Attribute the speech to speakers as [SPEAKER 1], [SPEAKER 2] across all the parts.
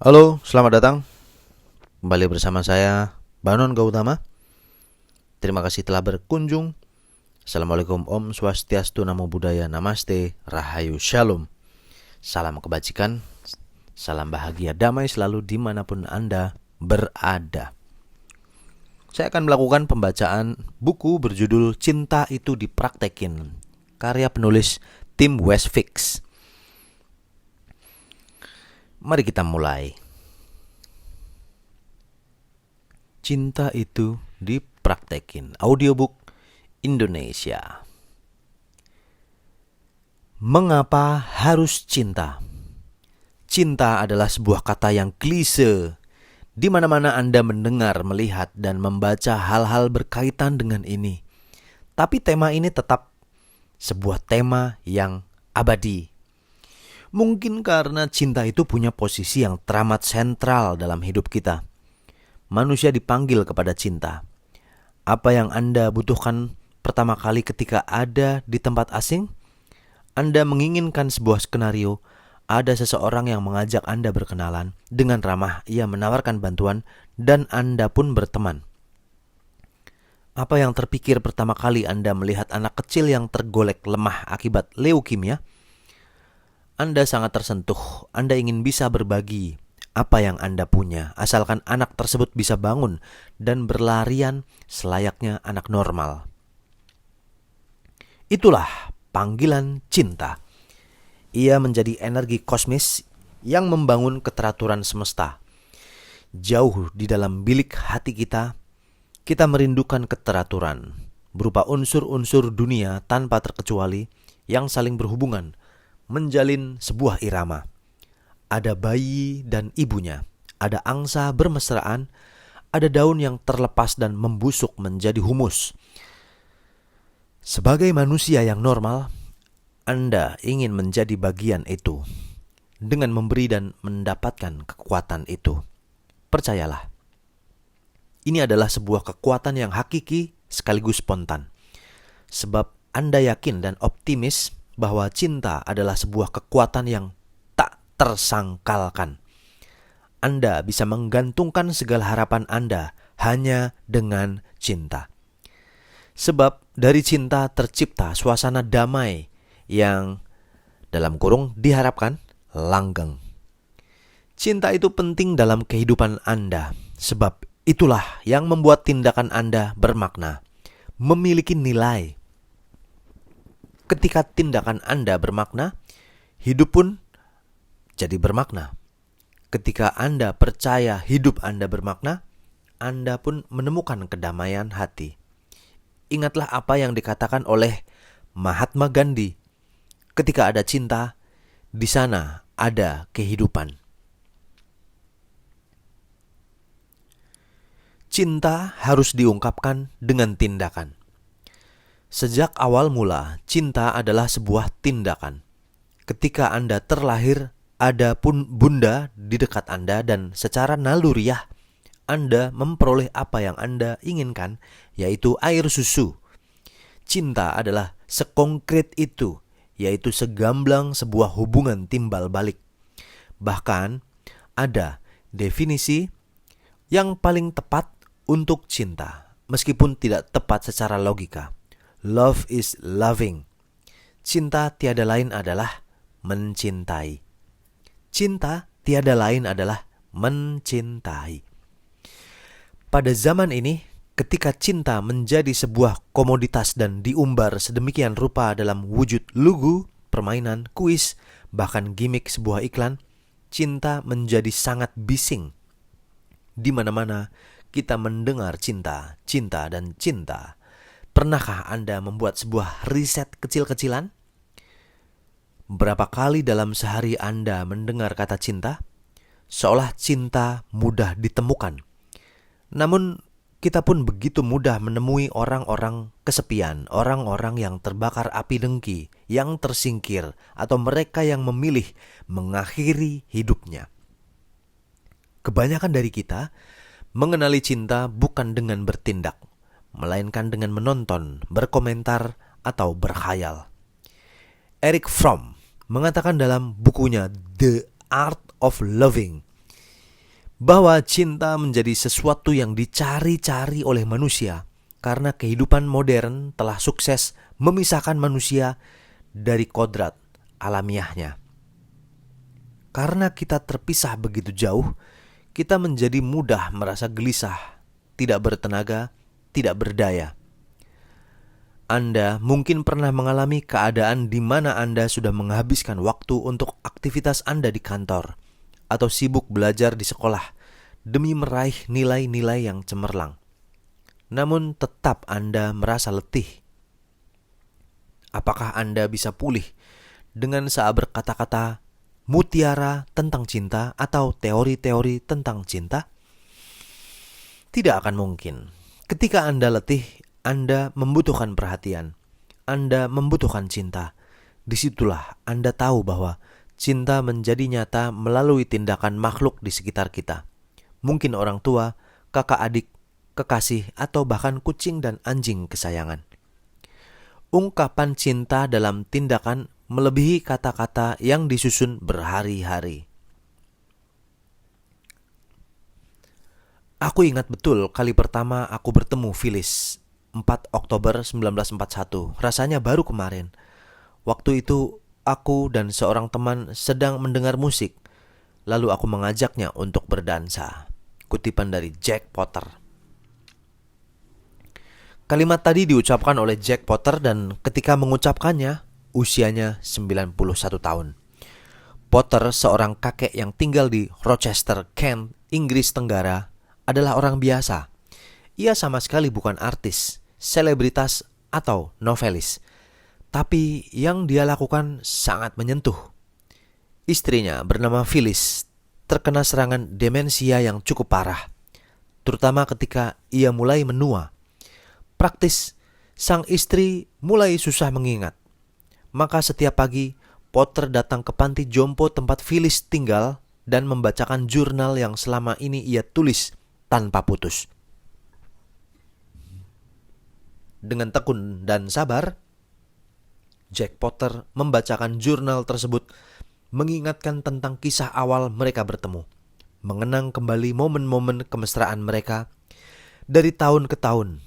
[SPEAKER 1] Halo, selamat datang kembali bersama saya Banon Gautama. Terima kasih telah berkunjung. Assalamualaikum, Om Swastiastu, Namo Buddhaya, Namaste, Rahayu, Shalom. Salam kebajikan, salam bahagia, damai selalu dimanapun Anda berada. Saya akan melakukan pembacaan buku berjudul Cinta Itu Dipraktekin, karya penulis Tim Westfix. Mari kita mulai. Cinta Itu Dipraktekin, audiobook Indonesia. Mengapa harus cinta? Cinta adalah sebuah kata yang klise. Di mana-mana Anda mendengar, melihat, dan membaca hal-hal berkaitan dengan ini. Tapi tema ini tetap sebuah tema yang abadi. Mungkin karena cinta itu punya posisi yang teramat sentral dalam hidup kita. Manusia dipanggil kepada cinta. Apa yang Anda butuhkan pertama kali ketika ada di tempat asing? Anda menginginkan sebuah skenario. Ada seseorang yang mengajak Anda berkenalan. Dengan ramah, ia menawarkan bantuan dan Anda pun berteman. Apa yang terpikir pertama kali Anda melihat anak kecil yang tergolek lemah akibat leukemia? Anda sangat tersentuh. Anda ingin bisa berbagi apa yang Anda punya, asalkan anak tersebut bisa bangun dan berlarian selayaknya anak normal. Itulah panggilan cinta. Ia menjadi energi kosmis yang membangun keteraturan semesta. Jauh di dalam bilik hati kita, kita merindukan keteraturan berupa unsur-unsur dunia tanpa terkecuali yang saling berhubungan, menjalin sebuah irama. Ada bayi dan ibunya, ada angsa bermesraan, ada daun yang terlepas dan membusuk menjadi humus. Sebagai manusia yang normal, Anda ingin menjadi bagian itu dengan memberi dan mendapatkan kekuatan itu. Percayalah, ini adalah sebuah kekuatan yang hakiki sekaligus spontan. Sebab Anda yakin dan optimis bahwa cinta adalah sebuah kekuatan yang tak tersangkalkan. Anda bisa menggantungkan segala harapan Anda hanya dengan cinta. Sebab dari cinta tercipta suasana damai yang dalam kurung diharapkan langgeng. Cinta itu penting dalam kehidupan Anda, sebab itulah yang membuat tindakan Anda bermakna, memiliki nilai. Ketika tindakan Anda bermakna, hidup pun jadi bermakna. Ketika Anda percaya hidup Anda bermakna, Anda pun menemukan kedamaian hati. Ingatlah apa yang dikatakan oleh Mahatma Gandhi. Ketika ada cinta, di sana ada kehidupan. Cinta harus diungkapkan dengan tindakan. Sejak awal mula, cinta adalah sebuah tindakan. Ketika Anda terlahir, ada pun bunda di dekat Anda dan secara naluriah, Anda memperoleh apa yang Anda inginkan, yaitu air susu. Cinta adalah sekongkret itu, yaitu segamblang sebuah hubungan timbal balik. Bahkan, ada definisi yang paling tepat untuk cinta, meskipun tidak tepat secara logika. Love is loving. Cinta tiada lain adalah mencintai. Cinta tiada lain adalah mencintai. Pada zaman ini, ketika cinta menjadi sebuah komoditas dan diumbar sedemikian rupa dalam wujud lugu, permainan, kuis, bahkan gimmick sebuah iklan, cinta menjadi sangat bising. Di mana-mana kita mendengar cinta, cinta, dan cinta. Pernahkah Anda membuat sebuah riset kecil-kecilan? Berapa kali dalam sehari Anda mendengar kata cinta? Seolah cinta mudah ditemukan. Namun kita pun begitu mudah menemui orang-orang kesepian, orang-orang yang terbakar api dengki, yang tersingkir, atau mereka yang memilih mengakhiri hidupnya. Kebanyakan dari kita mengenali cinta bukan dengan bertindak, melainkan dengan menonton, berkomentar, atau berkhayal. Erich Fromm mengatakan dalam bukunya The Art of Loving, bahwa cinta menjadi sesuatu yang dicari-cari oleh manusia karena kehidupan modern telah sukses memisahkan manusia dari kodrat alamiahnya. Karena kita terpisah begitu jauh, kita menjadi mudah merasa gelisah, tidak bertenaga, tidak berdaya. Anda mungkin pernah mengalami keadaan di mana Anda sudah menghabiskan waktu untuk aktivitas Anda di kantor atau sibuk belajar di sekolah demi meraih nilai-nilai yang cemerlang. Namun tetap Anda merasa letih. Apakah Anda bisa pulih dengan berkata-kata mutiara tentang cinta atau teori-teori tentang cinta? Tidak akan mungkin. Ketika Anda letih, Anda membutuhkan perhatian. Anda membutuhkan cinta. Disitulah Anda tahu bahwa cinta menjadi nyata melalui tindakan makhluk di sekitar kita. Mungkin orang tua, kakak adik, kekasih, atau bahkan kucing dan anjing kesayangan. Ungkapan cinta dalam tindakan melebihi kata-kata yang disusun berhari-hari. Aku ingat betul kali pertama aku bertemu Phyllis, 4 Oktober 1941. Rasanya baru kemarin. Waktu itu aku dan seorang teman sedang mendengar musik. Lalu aku mengajaknya untuk berdansa. Kutipan dari Jack Potter. Kalimat tadi diucapkan oleh Jack Potter dan ketika mengucapkannya, usianya 91 tahun. Potter, seorang kakek yang tinggal di Rochester, Kent, Inggris Tenggara, adalah orang biasa. Ia sama sekali bukan artis, selebritas, atau novelis. Tapi yang dia lakukan sangat menyentuh. Istrinya bernama Phyllis terkena serangan demensia yang cukup parah, terutama ketika ia mulai menua. Praktis, sang istri mulai susah mengingat. Maka setiap pagi, Potter datang ke panti jompo tempat Phyllis tinggal dan membacakan jurnal yang selama ini ia tulis tanpa putus. Dengan tekun dan sabar, Jack Potter membacakan jurnal tersebut, mengingatkan tentang kisah awal mereka bertemu, mengenang kembali momen-momen kemesraan mereka dari tahun ke tahun.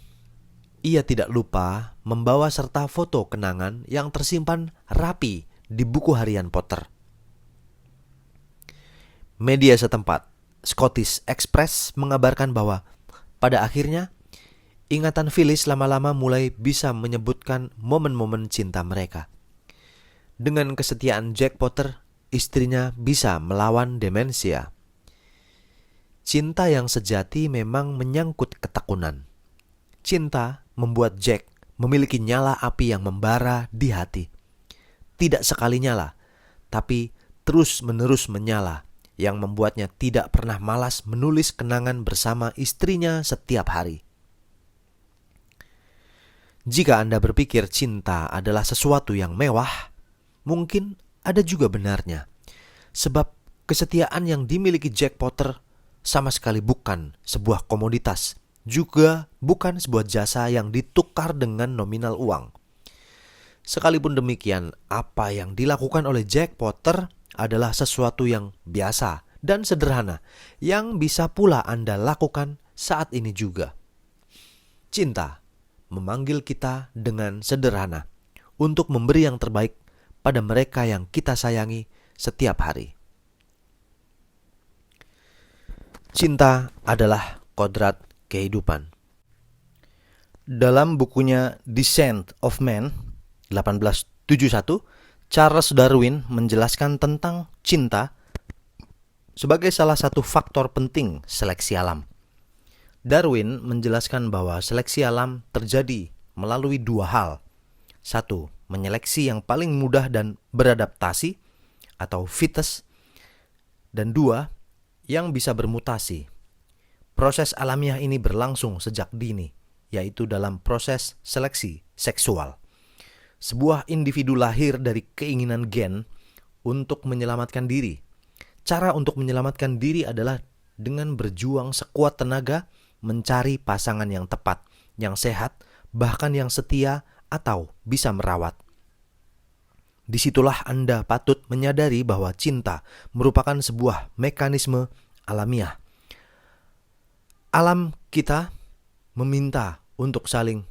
[SPEAKER 1] Ia tidak lupa membawa serta foto kenangan yang tersimpan rapi di buku harian Potter. Media setempat, Scottish Express, mengabarkan bahwa pada akhirnya ingatan Phyllis lama-lama mulai bisa menyebutkan momen-momen cinta mereka. Dengan kesetiaan Jack Potter, istrinya bisa melawan demensia. Cinta yang sejati memang menyangkut ketekunan. Cinta membuat Jack memiliki nyala api yang membara di hati. Tidak sekali nyala, tapi terus-menerus menyala, yang membuatnya tidak pernah malas menulis kenangan bersama istrinya setiap hari. Jika Anda berpikir cinta adalah sesuatu yang mewah, mungkin ada juga benarnya. Sebab kesetiaan yang dimiliki Jack Potter sama sekali bukan sebuah komoditas, juga bukan sebuah jasa yang ditukar dengan nominal uang. Sekalipun demikian, apa yang dilakukan oleh Jack Potter adalah sesuatu yang biasa dan sederhana, yang bisa pula Anda lakukan saat ini juga. Cinta memanggil kita dengan sederhana untuk memberi yang terbaik pada mereka yang kita sayangi setiap hari. Cinta adalah kodrat kehidupan. Dalam bukunya Descent of Man 1871, Charles Darwin menjelaskan tentang cinta sebagai salah satu faktor penting seleksi alam. Darwin menjelaskan bahwa seleksi alam terjadi melalui dua hal. Satu, menyeleksi yang paling mudah dan beradaptasi atau fittest. Dan dua, yang bisa bermutasi. Proses alamiah ini berlangsung sejak dini, yaitu dalam proses seleksi seksual. Sebuah individu lahir dari keinginan gen untuk menyelamatkan diri. Cara untuk menyelamatkan diri adalah dengan berjuang sekuat tenaga mencari pasangan yang tepat, yang sehat, bahkan yang setia atau bisa merawat. Disitulah Anda patut menyadari bahwa cinta merupakan sebuah mekanisme alamiah. Alam kita meminta untuk saling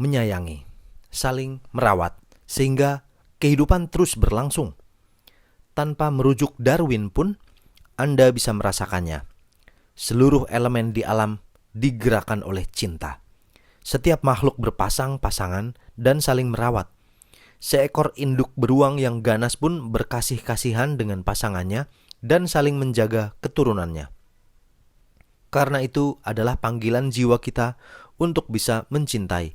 [SPEAKER 1] menyayangi, saling merawat, sehingga kehidupan terus berlangsung. Tanpa merujuk Darwin pun, Anda bisa merasakannya. Seluruh elemen di alam digerakkan oleh cinta. Setiap makhluk berpasang-pasangan dan saling merawat. Seekor induk beruang yang ganas pun berkasih-kasihan dengan pasangannya dan saling menjaga keturunannya. Karena itu adalah panggilan jiwa kita untuk bisa mencintai.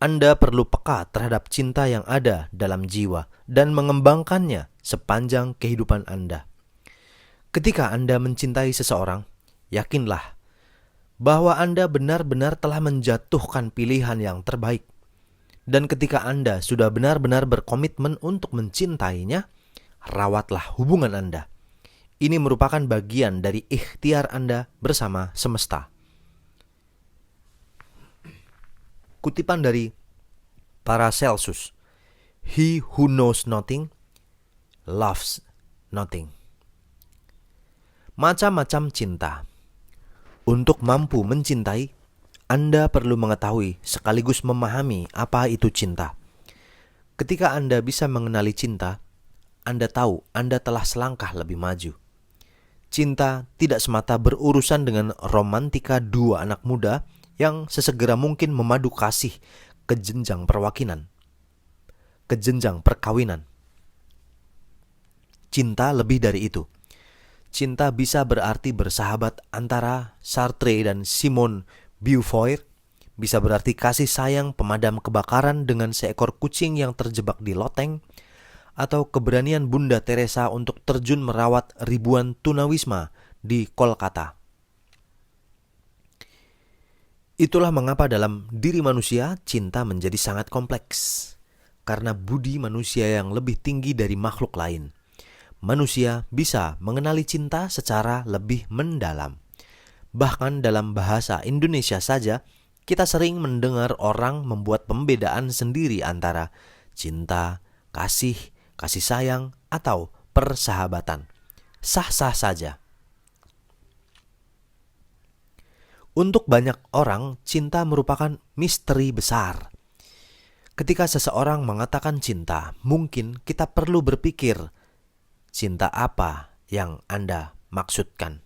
[SPEAKER 1] Anda perlu peka terhadap cinta yang ada dalam jiwa dan mengembangkannya sepanjang kehidupan Anda. Ketika Anda mencintai seseorang, yakinlah bahwa Anda benar-benar telah menjatuhkan pilihan yang terbaik. Dan ketika Anda sudah benar-benar berkomitmen untuk mencintainya, rawatlah hubungan Anda. Ini merupakan bagian dari ikhtiar Anda bersama semesta. Kutipan dari Paracelsus, "He who knows nothing, loves nothing." Macam-macam cinta. Untuk mampu mencintai, Anda perlu mengetahui sekaligus memahami apa itu cinta. Ketika Anda bisa mengenali cinta, Anda tahu Anda telah selangkah lebih maju. Cinta tidak semata berurusan dengan romantika dua anak muda yang sesegera mungkin memadu kasih ke jenjang perkawinan. Cinta lebih dari itu. Cinta bisa berarti bersahabat antara Sartre dan Simone Beauvoir, bisa berarti kasih sayang pemadam kebakaran dengan seekor kucing yang terjebak di loteng, atau keberanian Bunda Teresa untuk terjun merawat ribuan tunawisma di Kolkata. Itulah mengapa dalam diri manusia cinta menjadi sangat kompleks, karena budi manusia yang lebih tinggi dari makhluk lain. Manusia bisa mengenali cinta secara lebih mendalam. Bahkan dalam bahasa Indonesia saja, kita sering mendengar orang membuat pembedaan sendiri antara cinta, kasih sayang, atau persahabatan. Sah-sah saja. Untuk banyak orang, cinta merupakan misteri besar. Ketika seseorang mengatakan cinta, mungkin kita perlu berpikir, cinta apa yang Anda maksudkan?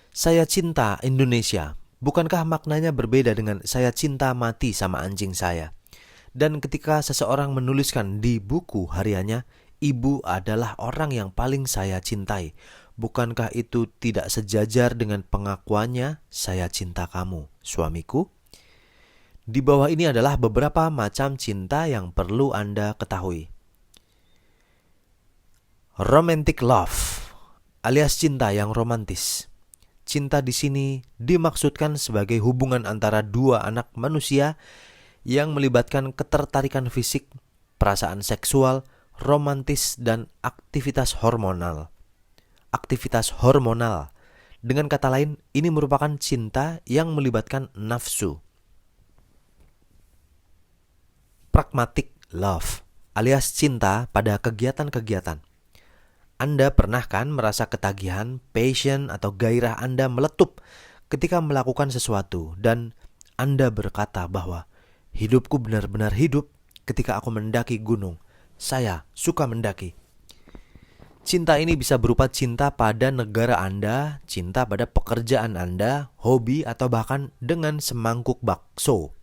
[SPEAKER 1] Saya cinta Indonesia. Bukankah maknanya berbeda dengan saya cinta mati sama anjing saya? Dan ketika seseorang menuliskan di buku hariannya, ibu adalah orang yang paling saya cintai, bukankah itu tidak sejajar dengan pengakuannya, saya cinta kamu, suamiku? Di bawah ini adalah beberapa macam cinta yang perlu Anda ketahui. Romantic love, alias cinta yang romantis. Cinta di sini dimaksudkan sebagai hubungan antara dua anak manusia yang melibatkan ketertarikan fisik, perasaan seksual, romantis, dan aktivitas hormonal. Dengan kata lain, ini merupakan cinta yang melibatkan nafsu. Pragmatic love, alias cinta pada kegiatan-kegiatan. Anda pernah kan merasa ketagihan, passion, atau gairah Anda meletup ketika melakukan sesuatu, dan Anda berkata bahwa hidupku benar-benar hidup ketika aku mendaki gunung. Saya suka mendaki. Cinta ini bisa berupa cinta pada negara Anda, cinta pada pekerjaan Anda, hobi, atau bahkan dengan semangkuk bakso.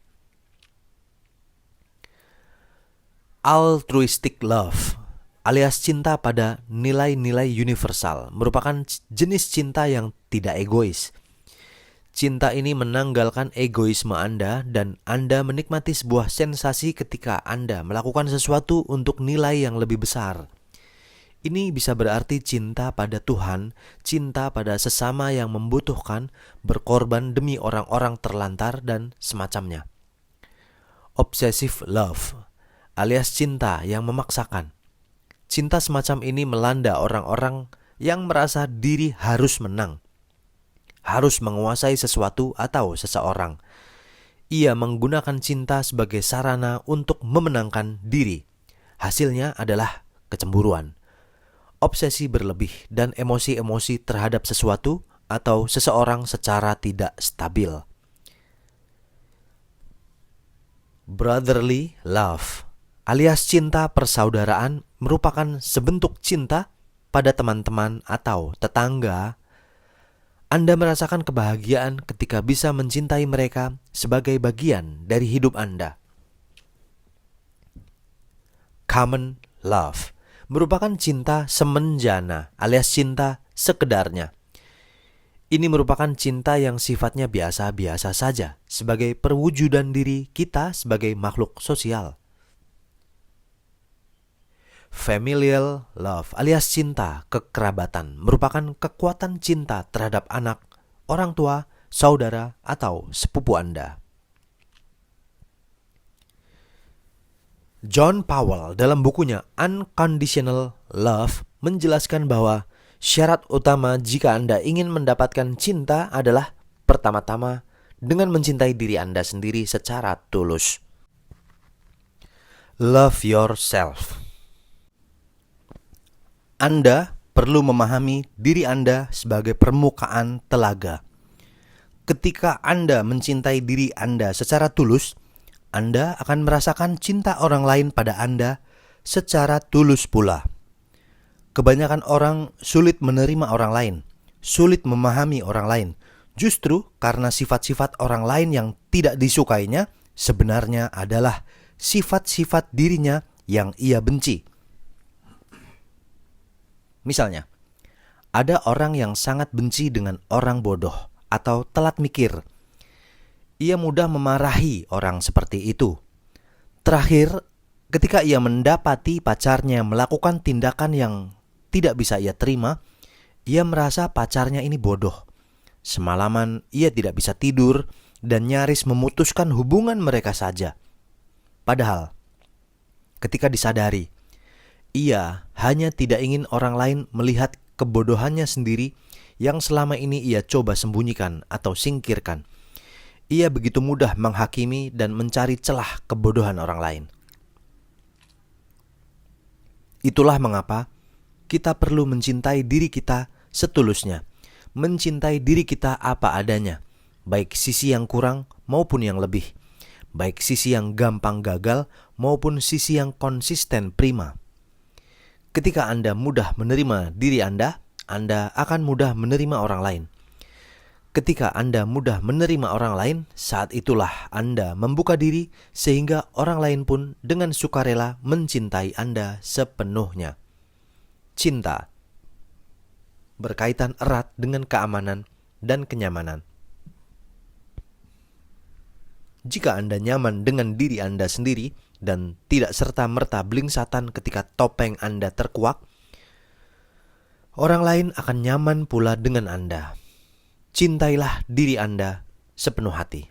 [SPEAKER 1] Altruistic love, alias cinta pada nilai-nilai universal, merupakan jenis cinta yang tidak egois. Cinta ini menanggalkan egoisme Anda dan Anda menikmati sebuah sensasi ketika Anda melakukan sesuatu untuk nilai yang lebih besar. Ini bisa berarti cinta pada Tuhan, cinta pada sesama yang membutuhkan, berkorban demi orang-orang terlantar, dan semacamnya. Obsessive love, alias cinta yang memaksakan. Cinta semacam ini melanda orang-orang yang merasa diri harus menang, harus menguasai sesuatu atau seseorang. Ia menggunakan cinta sebagai sarana untuk memenangkan diri. Hasilnya adalah kecemburuan, obsesi berlebih, dan emosi-emosi terhadap sesuatu atau seseorang secara tidak stabil. Brotherly love alias cinta persaudaraan merupakan sebentuk cinta pada teman-teman atau tetangga. Anda merasakan kebahagiaan ketika bisa mencintai mereka sebagai bagian dari hidup Anda. Common love merupakan cinta semenjana alias cinta sekedarnya. Ini merupakan cinta yang sifatnya biasa-biasa saja sebagai perwujudan diri kita sebagai makhluk sosial. Familial love alias cinta kekerabatan merupakan kekuatan cinta terhadap anak, orang tua, saudara, atau sepupu Anda. John Powell dalam bukunya Unconditional Love menjelaskan bahwa syarat utama jika Anda ingin mendapatkan cinta adalah pertama-tama dengan mencintai diri Anda sendiri secara tulus. Love yourself. Anda perlu memahami diri Anda sebagai permukaan telaga. Ketika Anda mencintai diri Anda secara tulus, Anda akan merasakan cinta orang lain pada Anda secara tulus pula. Kebanyakan orang sulit menerima orang lain, sulit memahami orang lain, justru karena sifat-sifat orang lain yang tidak disukainya sebenarnya adalah sifat-sifat dirinya yang ia benci. Misalnya, ada orang yang sangat benci dengan orang bodoh atau telat mikir. Ia mudah memarahi orang seperti itu. Terakhir, ketika ia mendapati pacarnya melakukan tindakan yang tidak bisa ia terima, ia merasa pacarnya ini bodoh. Semalaman ia tidak bisa tidur dan nyaris memutuskan hubungan mereka saja. Padahal, ketika disadari, ia hanya tidak ingin orang lain melihat kebodohannya sendiri yang selama ini ia coba sembunyikan atau singkirkan. Ia begitu mudah menghakimi dan mencari celah kebodohan orang lain. Itulah mengapa kita perlu mencintai diri kita setulusnya, mencintai diri kita apa adanya, baik sisi yang kurang maupun yang lebih, baik sisi yang gampang gagal maupun sisi yang konsisten prima. Ketika Anda mudah menerima diri Anda akan mudah menerima orang lain. Ketika Anda mudah menerima orang lain, saat itulah Anda membuka diri sehingga orang lain pun dengan sukarela mencintai Anda sepenuhnya. Cinta berkaitan erat dengan keamanan dan kenyamanan. Jika Anda nyaman dengan diri Anda sendiri dan tidak serta-merta blingsatan ketika topeng Anda terkuak, orang lain akan nyaman pula dengan Anda. Cintailah diri Anda sepenuh hati.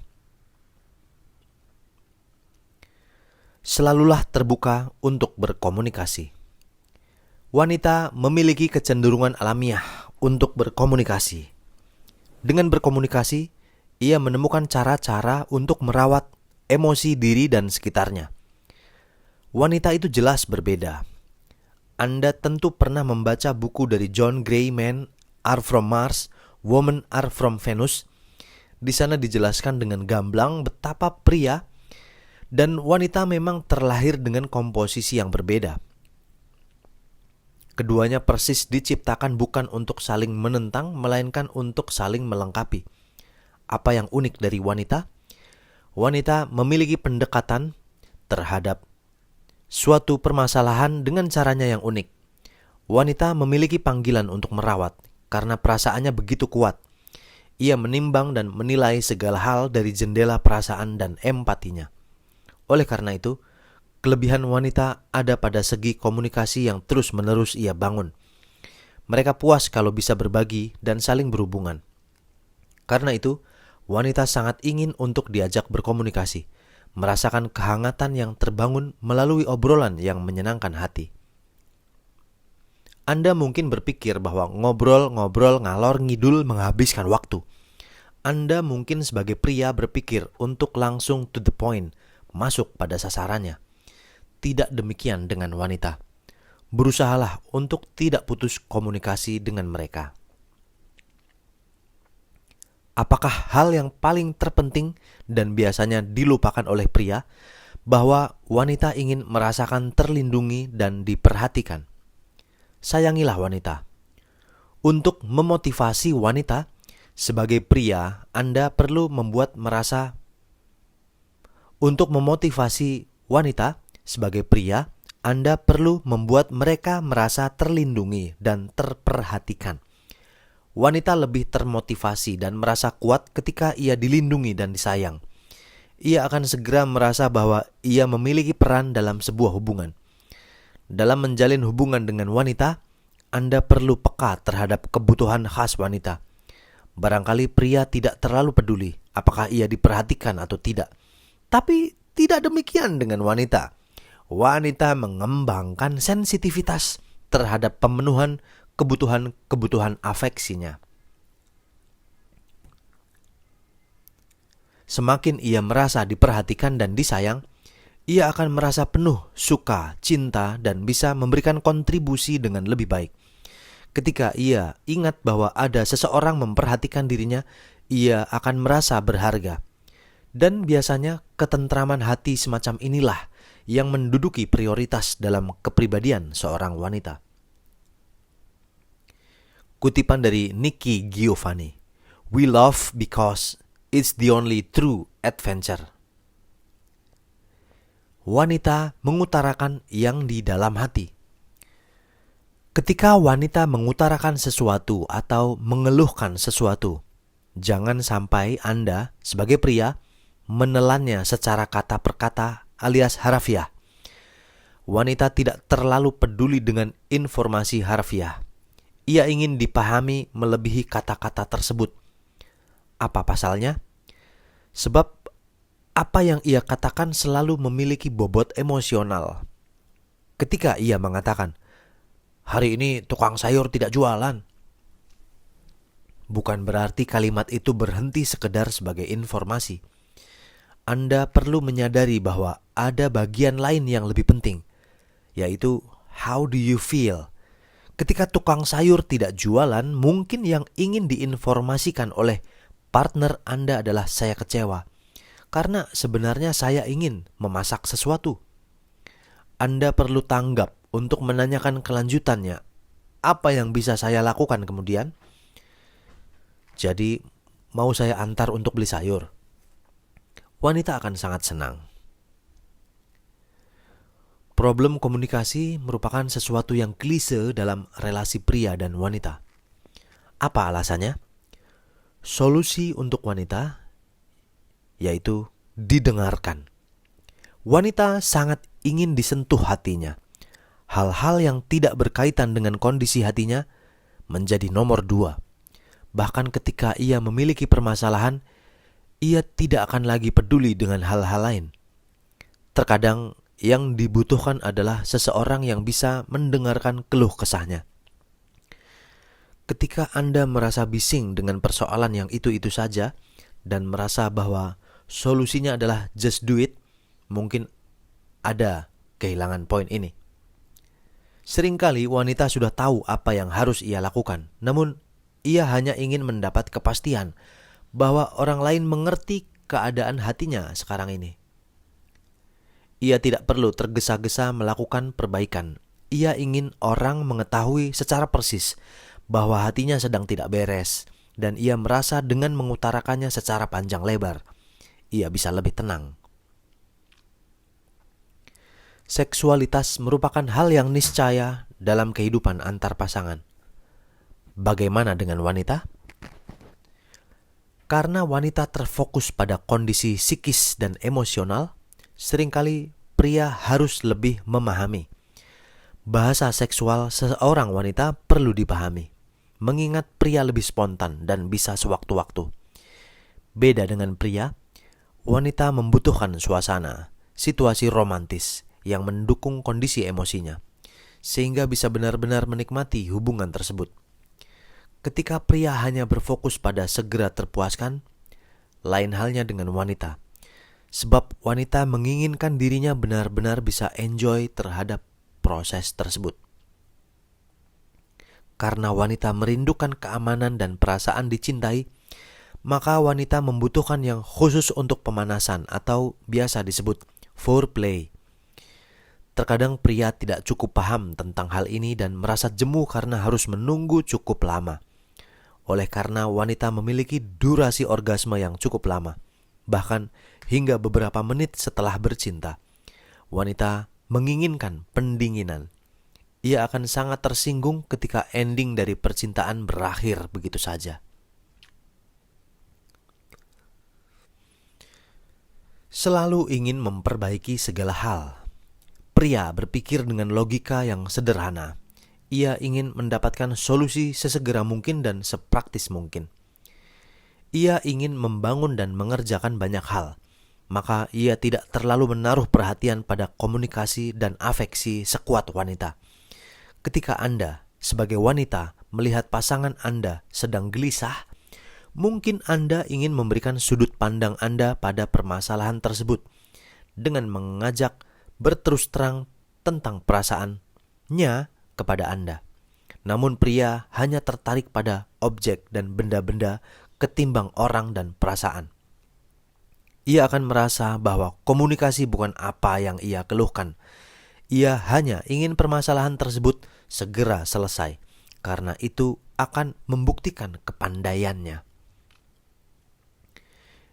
[SPEAKER 1] Selalulah terbuka untuk berkomunikasi. Wanita memiliki kecenderungan alamiah untuk berkomunikasi. Dengan berkomunikasi, ia menemukan cara-cara untuk merawat emosi diri dan sekitarnya. Wanita itu jelas berbeda. Anda tentu pernah membaca buku dari John Gray, Men Are From Mars, Women Are From Venus. Di sana dijelaskan dengan gamblang betapa pria dan wanita memang terlahir dengan komposisi yang berbeda. Keduanya persis diciptakan bukan untuk saling menentang, melainkan untuk saling melengkapi. Apa yang unik dari wanita? Wanita memiliki pendekatan terhadap suatu permasalahan dengan caranya yang unik. Wanita memiliki panggilan untuk merawat karena perasaannya begitu kuat. Ia menimbang dan menilai segala hal dari jendela perasaan dan empatinya. Oleh karena itu, kelebihan wanita ada pada segi komunikasi yang terus-menerus ia bangun. Mereka puas kalau bisa berbagi dan saling berhubungan. Karena itu, wanita sangat ingin untuk diajak berkomunikasi, merasakan kehangatan yang terbangun melalui obrolan yang menyenangkan hati. Anda mungkin berpikir bahwa ngobrol-ngobrol ngalor ngidul menghabiskan waktu. Anda mungkin sebagai pria berpikir untuk langsung to the point, masuk pada sasarannya. Tidak demikian dengan wanita. Berusahalah untuk tidak putus komunikasi dengan mereka. Apakah hal yang paling terpenting dan biasanya dilupakan oleh pria, bahwa wanita ingin merasakan terlindungi dan diperhatikan? Sayangilah wanita. Untuk memotivasi wanita, sebagai pria, Anda perlu Untuk memotivasi wanita, sebagai pria, Anda perlu membuat mereka merasa terlindungi dan terperhatikan. Wanita lebih termotivasi dan merasa kuat ketika ia dilindungi dan disayang. Ia akan segera merasa bahwa ia memiliki peran dalam sebuah hubungan. Dalam menjalin hubungan dengan wanita, Anda perlu peka terhadap kebutuhan khas wanita. Barangkali pria tidak terlalu peduli apakah ia diperhatikan atau tidak. Tapi tidak demikian dengan wanita. Wanita mengembangkan sensitivitas terhadap pemenuhan kebutuhan afeksinya. Semakin ia merasa diperhatikan dan disayang, ia akan merasa penuh suka, cinta, dan bisa memberikan kontribusi dengan lebih baik. Ketika ia ingat bahwa ada seseorang memperhatikan dirinya, ia akan merasa berharga. Dan biasanya ketentraman hati semacam inilah yang menduduki prioritas dalam kepribadian seorang wanita. Kutipan dari Nikki Giovanni, "We love because it's the only true adventure." Wanita mengutarakan yang di dalam hati. Ketika wanita mengutarakan sesuatu atau mengeluhkan sesuatu, jangan sampai Anda sebagai pria menelannya secara kata per kata alias harfiah. Wanita tidak terlalu peduli dengan informasi harfiah. Ia ingin dipahami melebihi kata-kata tersebut. Apa pasalnya? Sebab apa yang ia katakan selalu memiliki bobot emosional. Ketika ia mengatakan, "Hari ini tukang sayur tidak jualan," bukan berarti kalimat itu berhenti sekedar sebagai informasi. Anda perlu menyadari bahwa ada bagian lain yang lebih penting, yaitu how do you feel? Ketika tukang sayur tidak jualan, mungkin yang ingin diinformasikan oleh partner Anda adalah "saya kecewa, karena sebenarnya saya ingin memasak sesuatu." Anda perlu tanggap untuk menanyakan kelanjutannya. Apa yang bisa saya lakukan kemudian? Jadi, mau saya antar untuk beli sayur? Wanita akan sangat senang. Problem komunikasi merupakan sesuatu yang klise dalam relasi pria dan wanita. Apa alasannya? Solusi untuk wanita yaitu didengarkan. Wanita sangat ingin disentuh hatinya. Hal-hal yang tidak berkaitan dengan kondisi hatinya menjadi nomor 2. Bahkan ketika ia memiliki permasalahan, ia tidak akan lagi peduli dengan hal-hal lain. Terkadang yang dibutuhkan adalah seseorang yang bisa mendengarkan keluh kesahnya. Ketika Anda merasa bising dengan persoalan yang itu-itu saja dan merasa bahwa solusinya adalah just do it, mungkin ada kehilangan poin ini. Seringkali wanita sudah tahu apa yang harus ia lakukan, namun ia hanya ingin mendapat kepastian bahwa orang lain mengerti keadaan hatinya sekarang ini. Ia tidak perlu tergesa-gesa melakukan perbaikan. Ia ingin orang mengetahui secara persis bahwa hatinya sedang tidak beres, dan ia merasa dengan mengutarakannya secara panjang lebar, ia bisa lebih tenang. Seksualitas merupakan hal yang niscaya dalam kehidupan antar pasangan. Bagaimana dengan wanita? Karena wanita terfokus pada kondisi psikis dan emosional, seringkali pria harus lebih memahami. Bahasa seksual seorang wanita perlu dipahami, mengingat pria lebih spontan dan bisa sewaktu-waktu. Beda dengan pria, wanita membutuhkan suasana, situasi romantis yang mendukung kondisi emosinya, sehingga bisa benar-benar menikmati hubungan tersebut. Ketika pria hanya berfokus pada segera terpuaskan, lain halnya dengan wanita. Sebab wanita menginginkan dirinya benar-benar bisa enjoy terhadap proses tersebut. Karena wanita merindukan keamanan dan perasaan dicintai, maka wanita membutuhkan yang khusus untuk pemanasan atau biasa disebut foreplay. Terkadang pria tidak cukup paham tentang hal ini dan merasa jemu karena harus menunggu cukup lama. Oleh karena wanita memiliki durasi orgasme yang cukup lama, bahkan hingga beberapa menit setelah bercinta, wanita menginginkan pendinginan. Ia akan sangat tersinggung ketika ending dari percintaan berakhir begitu saja. Selalu ingin memperbaiki segala hal. Pria berpikir dengan logika yang sederhana. Ia ingin mendapatkan solusi sesegera mungkin dan sepraktis mungkin. Ia ingin membangun dan mengerjakan banyak hal. Maka ia tidak terlalu menaruh perhatian pada komunikasi dan afeksi sekuat wanita. Ketika Anda sebagai wanita melihat pasangan Anda sedang gelisah, mungkin Anda ingin memberikan sudut pandang Anda pada permasalahan tersebut dengan mengajak berterus terang tentang perasaannya kepada Anda. Namun pria hanya tertarik pada objek dan benda-benda ketimbang orang dan perasaan. Ia akan merasa bahwa komunikasi bukan apa yang ia keluhkan. Ia hanya ingin permasalahan tersebut segera selesai, karena itu akan membuktikan kepandaiannya.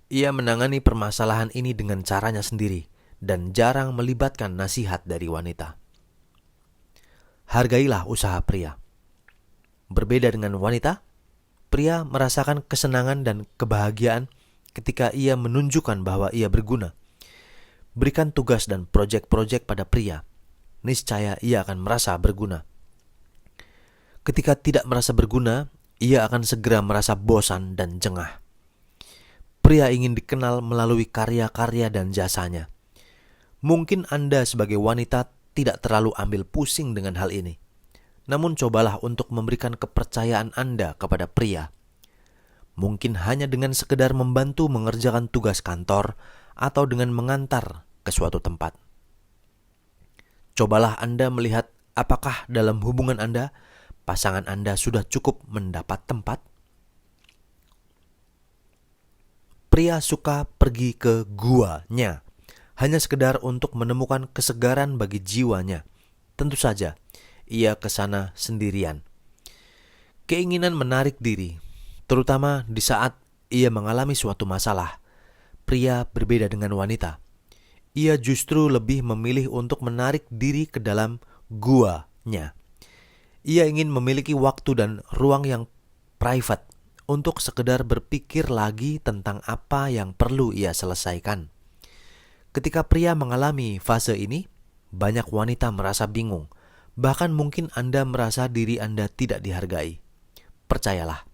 [SPEAKER 1] Ia menangani permasalahan ini dengan caranya sendiri dan jarang melibatkan nasihat dari wanita. Hargailah usaha pria. Berbeda dengan wanita, pria merasakan kesenangan dan kebahagiaan ketika ia menunjukkan bahwa ia berguna. Berikan tugas dan proyek-proyek pada pria, niscaya ia akan merasa berguna. Ketika tidak merasa berguna, ia akan segera merasa bosan dan jengah. Pria ingin dikenal melalui karya-karya dan jasanya. Mungkin Anda sebagai wanita tidak terlalu ambil pusing dengan hal ini. Namun cobalah untuk memberikan kepercayaan Anda kepada pria. Mungkin hanya dengan sekedar membantu mengerjakan tugas kantor atau dengan mengantar ke suatu tempat. Cobalah Anda melihat apakah dalam hubungan Anda, pasangan Anda sudah cukup mendapat tempat. Pria suka pergi ke guanya hanya sekedar untuk menemukan kesegaran bagi jiwanya. Tentu saja, ia ke sana sendirian. Keinginan menarik diri, terutama di saat ia mengalami suatu masalah. Pria berbeda dengan wanita. Ia justru lebih memilih untuk menarik diri ke dalam guanya. Ia ingin memiliki waktu dan ruang yang private untuk sekedar berpikir lagi tentang apa yang perlu ia selesaikan. Ketika pria mengalami fase ini, banyak wanita merasa bingung. Bahkan mungkin Anda merasa diri Anda tidak dihargai. Percayalah,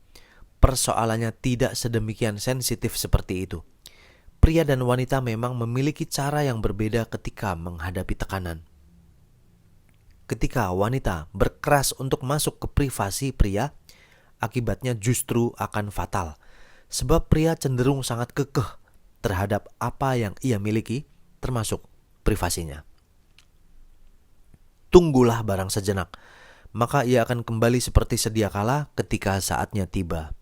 [SPEAKER 1] persoalannya tidak sedemikian sensitif seperti itu. Pria dan wanita memang memiliki cara yang berbeda ketika menghadapi tekanan. Ketika wanita berkeras untuk masuk ke privasi pria, akibatnya justru akan fatal. Sebab pria cenderung sangat kekeh terhadap apa yang ia miliki, termasuk privasinya. Tunggulah barang sejenak, maka ia akan kembali seperti sedia kala ketika saatnya tiba.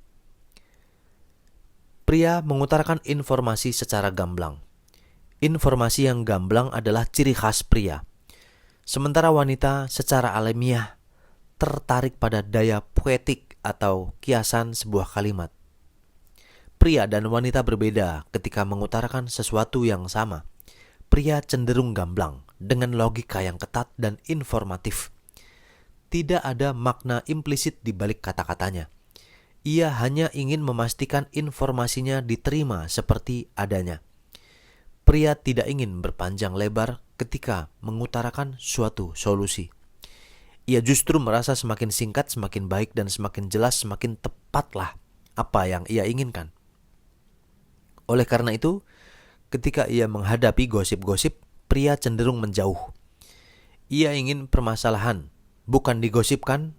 [SPEAKER 1] Pria mengutarakan informasi secara gamblang. Informasi yang gamblang adalah ciri khas pria. Sementara wanita secara alamiah tertarik pada daya poetik atau kiasan sebuah kalimat. Pria dan wanita berbeda ketika mengutarakan sesuatu yang sama. Pria cenderung gamblang dengan logika yang ketat dan informatif. Tidak ada makna implisit di balik kata-katanya. Ia hanya ingin memastikan informasinya diterima seperti adanya. Pria tidak ingin berpanjang lebar ketika mengutarakan suatu solusi. Ia justru merasa semakin singkat, semakin baik, dan semakin jelas, semakin tepatlah apa yang ia inginkan. Oleh karena itu, ketika ia menghadapi gosip-gosip, pria cenderung menjauh. Ia ingin permasalahan bukan digosipkan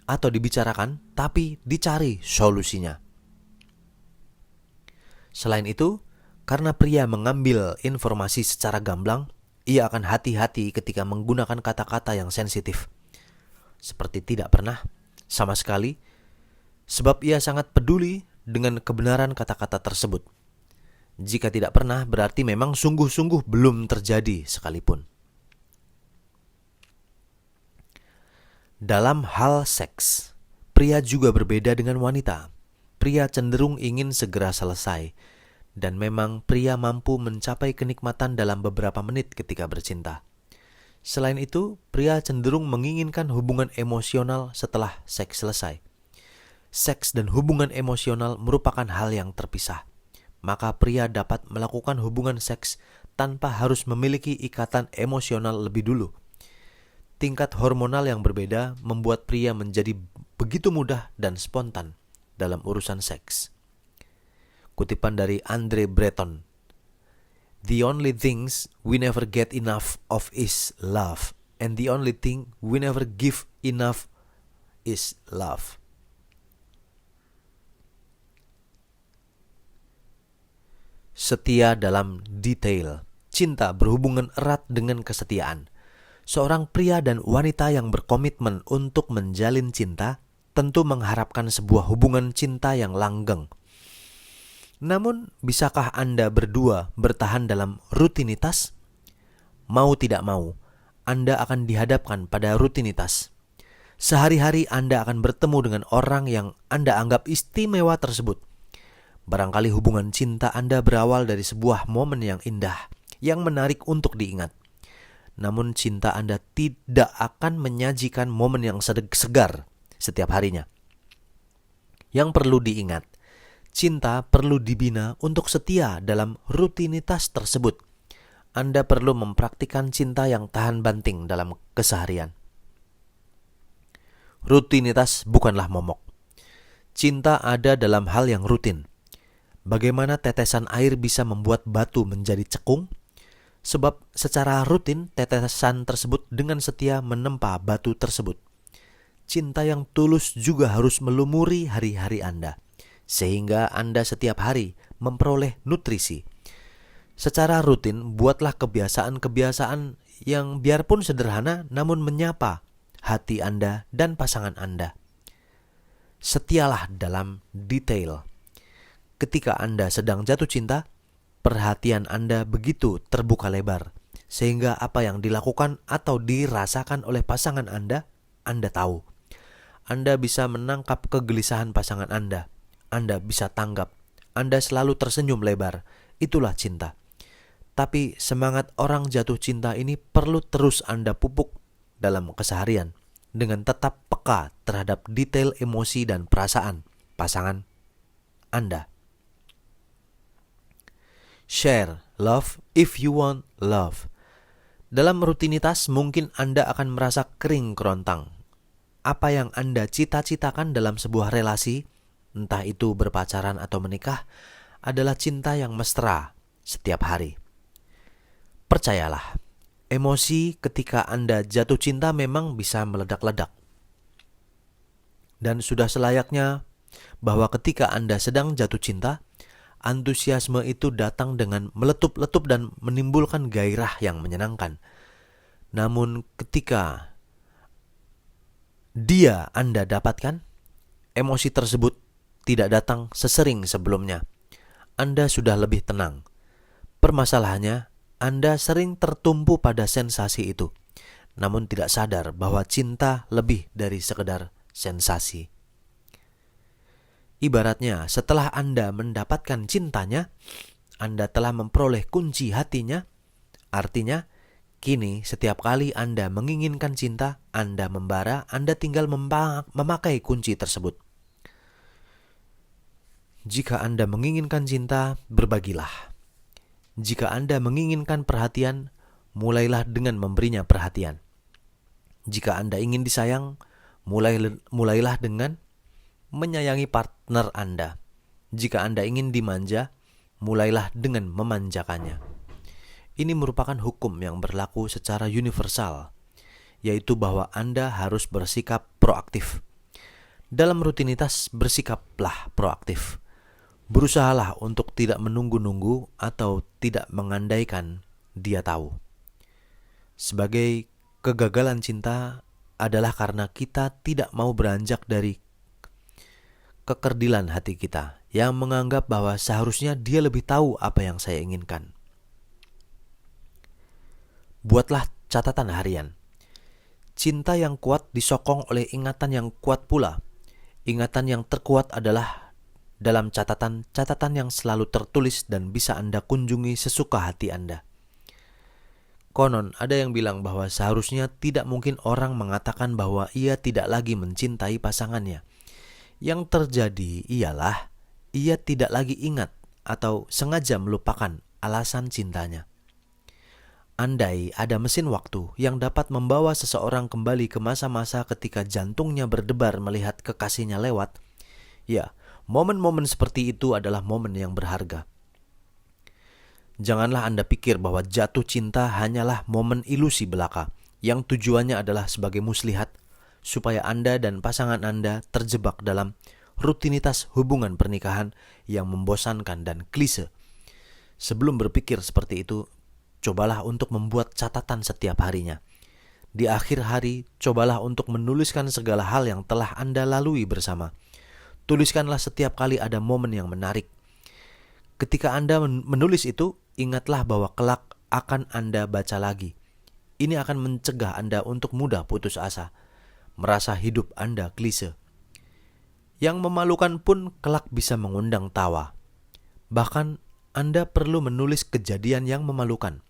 [SPEAKER 1] atau dibicarakan, tapi dicari solusinya. Selain itu, karena pria mengambil informasi secara gamblang, ia akan hati-hati ketika menggunakan kata-kata yang sensitif. Seperti tidak pernah, sama sekali, sebab ia sangat peduli dengan kebenaran kata-kata tersebut. Jika tidak pernah, berarti memang sungguh-sungguh belum terjadi sekalipun. Dalam hal seks, pria juga berbeda dengan wanita. Pria cenderung ingin segera selesai, dan memang pria mampu mencapai kenikmatan dalam beberapa menit ketika bercinta. Selain itu, pria cenderung menginginkan hubungan emosional setelah seks selesai. Seks dan hubungan emosional merupakan hal yang terpisah. Maka pria dapat melakukan hubungan seks tanpa harus memiliki ikatan emosional lebih dulu. Tingkat hormonal yang berbeda membuat pria menjadi begitu mudah dan spontan dalam urusan seks. Kutipan dari Andre Breton. The only things we never get enough of is love, and the only thing we never give enough is love. Setia dalam detail. Cinta berhubungan erat dengan kesetiaan. Seorang pria dan wanita yang berkomitmen untuk menjalin cinta tentu mengharapkan sebuah hubungan cinta yang langgeng. Namun, bisakah Anda berdua bertahan dalam rutinitas? Mau tidak mau, Anda akan dihadapkan pada rutinitas. Sehari-hari Anda akan bertemu dengan orang yang Anda anggap istimewa tersebut. Barangkali hubungan cinta Anda berawal dari sebuah momen yang indah, yang menarik untuk diingat. Namun cinta Anda tidak akan menyajikan momen yang segar setiap harinya. Yang perlu diingat, cinta perlu dibina untuk setia dalam rutinitas tersebut. Anda perlu mempraktikkan cinta yang tahan banting dalam keseharian. Rutinitas bukanlah momok. Cinta ada dalam hal yang rutin. Bagaimana tetesan air bisa membuat batu menjadi cekung? Sebab secara rutin tetesan tersebut dengan setia menempa batu tersebut. Cinta yang tulus juga harus melumuri hari-hari Anda, sehingga Anda setiap hari memperoleh nutrisi. Secara rutin, buatlah kebiasaan-kebiasaan yang biarpun sederhana namun menyapa hati Anda dan pasangan Anda. Setialah dalam detail. Ketika Anda sedang jatuh cinta, perhatian Anda begitu terbuka lebar, sehingga apa yang dilakukan atau dirasakan oleh pasangan Anda tahu. Anda bisa menangkap kegelisahan pasangan Anda bisa tanggap. Anda selalu tersenyum lebar. Itulah cinta. Tapi semangat orang jatuh cinta ini perlu terus Anda pupuk dalam keseharian dengan tetap peka terhadap detail emosi dan perasaan pasangan Anda. Share love if you want love. Dalam rutinitas mungkin Anda akan merasa kering kerontang. Apa yang Anda cita-citakan dalam sebuah relasi, entah itu berpacaran atau menikah, adalah cinta yang mesra setiap hari. Percayalah, emosi ketika Anda jatuh cinta memang bisa meledak-ledak. Dan sudah selayaknya bahwa ketika Anda sedang jatuh cinta, antusiasme itu datang dengan meletup-letup dan menimbulkan gairah yang menyenangkan. Namun ketika dia Anda dapatkan, emosi tersebut tidak datang sesering sebelumnya. Anda sudah lebih tenang. Permasalahannya, Anda sering tertumpu pada sensasi itu, namun tidak sadar bahwa cinta lebih dari sekedar sensasi. Ibaratnya, setelah Anda mendapatkan cintanya, Anda telah memperoleh kunci hatinya. Artinya, kini setiap kali Anda menginginkan cinta, Anda membara, Anda tinggal memakai kunci tersebut. Jika Anda menginginkan cinta, berbagilah. Jika Anda menginginkan perhatian, mulailah dengan memberinya perhatian. Jika Anda ingin disayang, mulailah dengan menyayangi partner Anda. Jika Anda ingin dimanja, mulailah dengan memanjakannya. Ini merupakan hukum yang berlaku secara universal, yaitu bahwa Anda harus bersikap proaktif. Dalam rutinitas, bersikaplah proaktif. Berusahalah untuk tidak menunggu-nunggu atau tidak mengandaikan dia tahu. Sebagai kegagalan cinta adalah karena kita tidak mau beranjak dari kekerdilan hati kita yang menganggap bahwa seharusnya dia lebih tahu apa yang saya inginkan. Buatlah catatan harian. Cinta yang kuat disokong oleh ingatan yang kuat pula. Ingatan yang terkuat adalah dalam catatan yang selalu tertulis dan bisa Anda kunjungi sesuka hati Anda. Konon ada yang bilang bahwa seharusnya tidak mungkin orang mengatakan bahwa ia tidak lagi mencintai pasangannya. Yang terjadi ialah ia tidak lagi ingat atau sengaja melupakan alasan cintanya. Andai ada mesin waktu yang dapat membawa seseorang kembali ke masa-masa ketika jantungnya berdebar melihat kekasihnya lewat, ya, momen-momen seperti itu adalah momen yang berharga. Janganlah Anda pikir bahwa jatuh cinta hanyalah momen ilusi belaka yang tujuannya adalah sebagai muslihat supaya Anda dan pasangan Anda terjebak dalam rutinitas hubungan pernikahan yang membosankan dan klise. Sebelum berpikir seperti itu, cobalah untuk membuat catatan setiap harinya. Di akhir hari, cobalah untuk menuliskan segala hal yang telah Anda lalui bersama. Tuliskanlah setiap kali ada momen yang menarik. Ketika Anda menulis itu, ingatlah bahwa kelak akan Anda baca lagi. Ini akan mencegah Anda untuk mudah putus asa, merasa hidup Anda klise. Yang memalukan pun kelak bisa mengundang tawa. Bahkan Anda perlu menulis kejadian yang memalukan.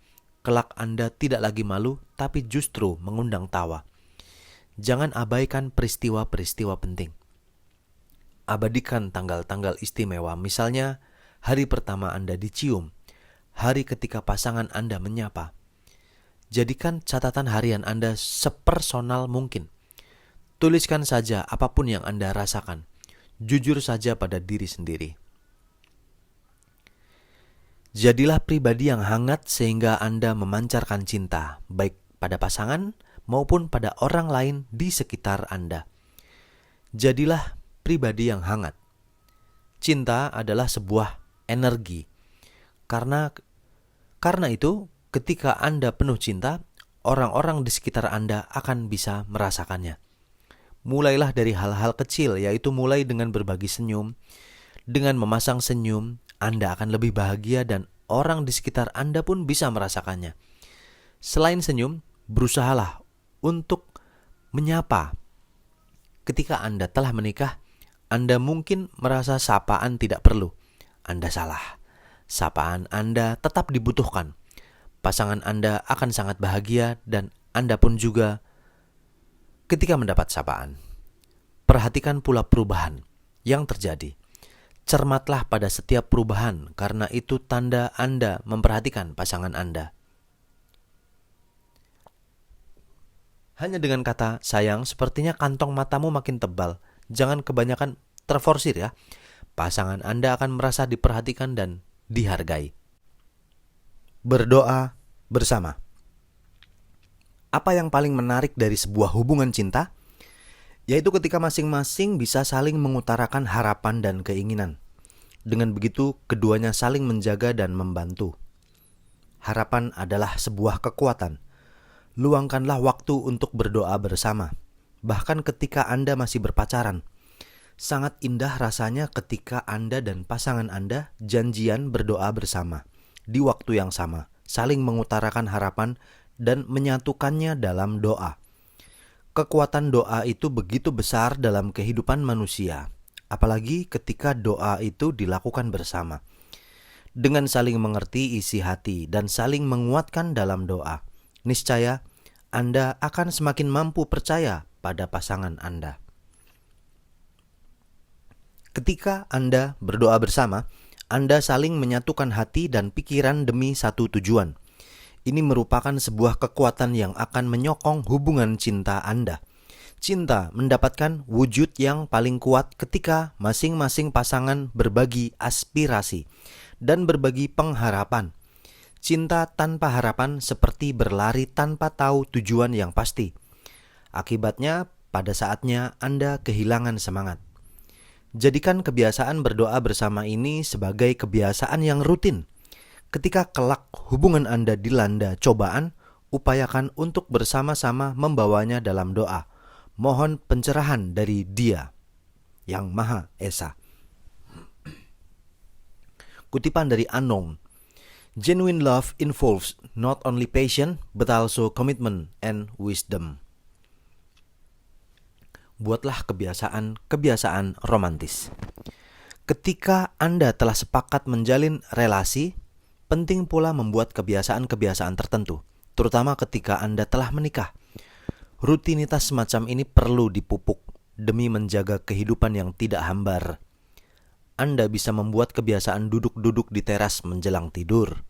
[SPEAKER 1] Kelak Anda tidak lagi malu, tapi justru mengundang tawa. Jangan abaikan peristiwa-peristiwa penting. Abadikan tanggal-tanggal istimewa, misalnya hari pertama Anda dicium, hari ketika pasangan Anda menyapa. Jadikan catatan harian Anda sepersonal mungkin. Tuliskan saja apapun yang Anda rasakan. Jujur saja pada diri sendiri. Jadilah pribadi yang hangat sehingga Anda memancarkan cinta, baik pada pasangan maupun pada orang lain di sekitar Anda. Jadilah pribadi yang hangat. Cinta adalah sebuah energi. Karena itu, ketika Anda penuh cinta, orang-orang di sekitar Anda akan bisa merasakannya. Mulailah dari hal-hal kecil, yaitu mulai dengan berbagi senyum. Dengan memasang senyum, Anda akan lebih bahagia dan orang di sekitar Anda pun bisa merasakannya. Selain senyum, berusahalah untuk menyapa. Ketika Anda telah menikah, Anda mungkin merasa sapaan tidak perlu. Anda salah. Sapaan Anda tetap dibutuhkan. Pasangan Anda akan sangat bahagia dan Anda pun juga ketika mendapat sapaan. Perhatikan pula perubahan yang terjadi. Cermatlah pada setiap perubahan karena itu tanda Anda memperhatikan pasangan Anda. Hanya dengan kata sayang, sepertinya kantong matamu makin tebal. Jangan kebanyakan terforsir ya. Pasangan Anda akan merasa diperhatikan dan dihargai. Berdoa bersama. Apa yang paling menarik dari sebuah hubungan cinta? Yaitu ketika masing-masing bisa saling mengutarakan harapan dan keinginan. Dengan begitu, keduanya saling menjaga dan membantu. Harapan adalah sebuah kekuatan. Luangkanlah waktu untuk berdoa bersama. Bahkan ketika Anda masih berpacaran. Sangat indah rasanya ketika Anda dan pasangan Anda janjian berdoa bersama. Di waktu yang sama, saling mengutarakan harapan dan menyatukannya dalam doa. Kekuatan doa itu begitu besar dalam kehidupan manusia, apalagi ketika doa itu dilakukan bersama. Dengan saling mengerti isi hati dan saling menguatkan dalam doa, niscaya Anda akan semakin mampu percaya pada pasangan Anda. Ketika Anda berdoa bersama, Anda saling menyatukan hati dan pikiran demi satu tujuan. Ini merupakan sebuah kekuatan yang akan menyokong hubungan cinta Anda. Cinta mendapatkan wujud yang paling kuat ketika masing-masing pasangan berbagi aspirasi dan berbagi pengharapan. Cinta tanpa harapan seperti berlari tanpa tahu tujuan yang pasti. Akibatnya, pada saatnya Anda kehilangan semangat. Jadikan kebiasaan berdoa bersama ini sebagai kebiasaan yang rutin. Ketika kelak hubungan Anda dilanda cobaan, upayakan untuk bersama-sama membawanya dalam doa. Mohon pencerahan dari Dia yang Maha Esa. Kutipan dari Unknown. Genuine love involves not only passion but also commitment and wisdom. Buatlah kebiasaan romantis. Ketika Anda telah sepakat menjalin relasi, penting pula membuat kebiasaan-kebiasaan tertentu, terutama ketika Anda telah menikah. Rutinitas semacam ini perlu dipupuk demi menjaga kehidupan yang tidak hambar. Anda bisa membuat kebiasaan duduk-duduk di teras menjelang tidur.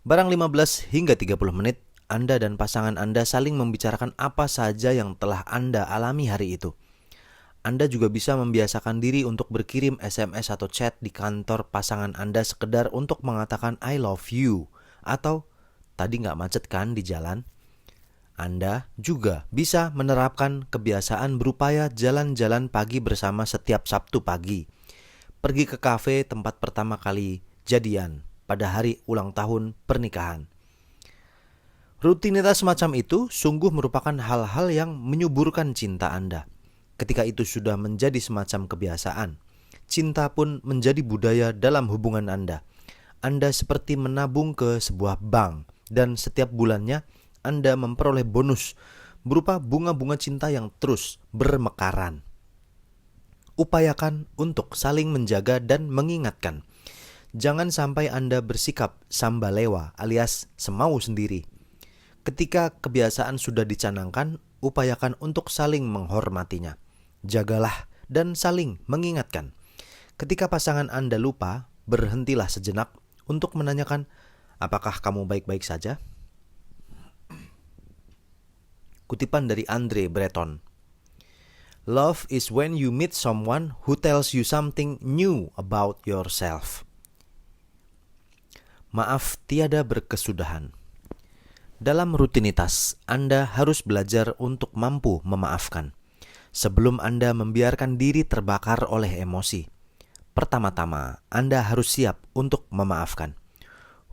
[SPEAKER 1] Barang 15 hingga 30 menit, Anda dan pasangan Anda saling membicarakan apa saja yang telah Anda alami hari itu. Anda juga bisa membiasakan diri untuk berkirim SMS atau chat di kantor pasangan Anda sekedar untuk mengatakan I love you atau tadi nggak macet kan di jalan. Anda juga bisa menerapkan kebiasaan berupaya jalan-jalan pagi bersama setiap Sabtu pagi. Pergi ke kafe tempat pertama kali jadian pada hari ulang tahun pernikahan. Rutinitas semacam itu sungguh merupakan hal-hal yang menyuburkan cinta Anda. Ketika itu sudah menjadi semacam kebiasaan, cinta pun menjadi budaya dalam hubungan Anda. Anda seperti menabung ke sebuah bank dan setiap bulannya Anda memperoleh bonus berupa bunga-bunga cinta yang terus bermekaran. Upayakan untuk saling menjaga dan mengingatkan. Jangan sampai Anda bersikap sambalewa alias semau sendiri. Ketika kebiasaan sudah dicanangkan, upayakan untuk saling menghormatinya. Jagalah dan saling mengingatkan. Ketika pasangan Anda lupa, berhentilah sejenak untuk menanyakan, apakah kamu baik-baik saja? Kutipan dari Andre Breton. Love is when you meet someone who tells you something new about yourself. Maaf tiada berkesudahan. Dalam rutinitas, Anda harus belajar untuk mampu memaafkan. Sebelum Anda membiarkan diri terbakar oleh emosi, pertama-tama Anda harus siap untuk memaafkan.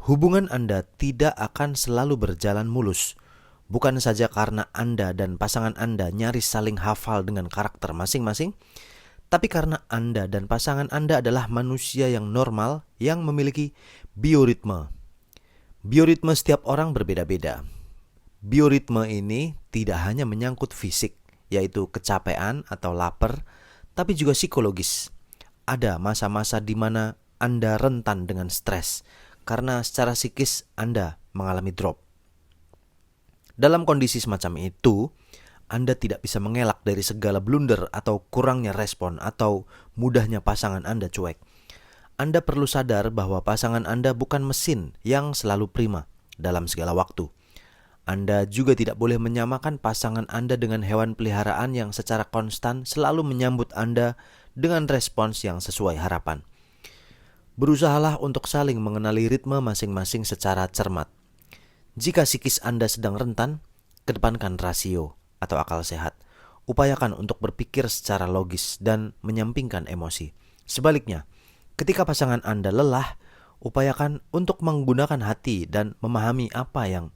[SPEAKER 1] Hubungan Anda tidak akan selalu berjalan mulus, bukan saja karena Anda dan pasangan Anda nyaris saling hafal dengan karakter masing-masing, tapi karena Anda dan pasangan Anda adalah manusia yang normal yang memiliki bioritme. Bioritme setiap orang berbeda-beda. Bioritme ini tidak hanya menyangkut fisik, yaitu kecapean atau lapar, tapi juga psikologis. Ada masa-masa di mana Anda rentan dengan stres, karena secara psikis Anda mengalami drop. Dalam kondisi semacam itu, Anda tidak bisa mengelak dari segala blunder atau kurangnya respon atau mudahnya pasangan Anda cuek. Anda perlu sadar bahwa pasangan Anda bukan mesin yang selalu prima dalam segala waktu. Anda juga tidak boleh menyamakan pasangan Anda dengan hewan peliharaan yang secara konstan selalu menyambut Anda dengan respons yang sesuai harapan. Berusahalah untuk saling mengenali ritme masing-masing secara cermat. Jika psikis Anda sedang rentan, kedepankan rasio atau akal sehat. Upayakan untuk berpikir secara logis dan menyampingkan emosi. Sebaliknya, ketika pasangan Anda lelah, upayakan untuk menggunakan hati dan memahami apa yang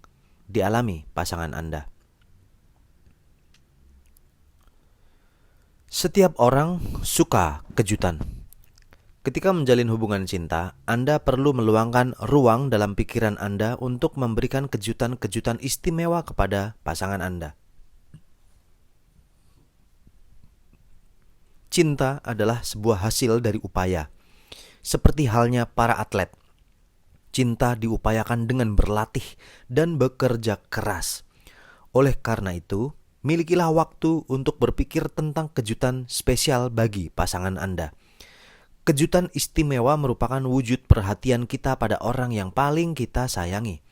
[SPEAKER 1] dialami pasangan Anda. Setiap orang suka kejutan. Ketika menjalin hubungan cinta, Anda perlu meluangkan ruang dalam pikiran Anda untuk memberikan kejutan-kejutan istimewa kepada pasangan Anda. Cinta adalah sebuah hasil dari upaya. Seperti halnya para atlet, cinta diupayakan dengan berlatih dan bekerja keras. Oleh karena itu, milikilah waktu untuk berpikir tentang kejutan spesial bagi pasangan Anda. Kejutan istimewa merupakan wujud perhatian kita pada orang yang paling kita sayangi.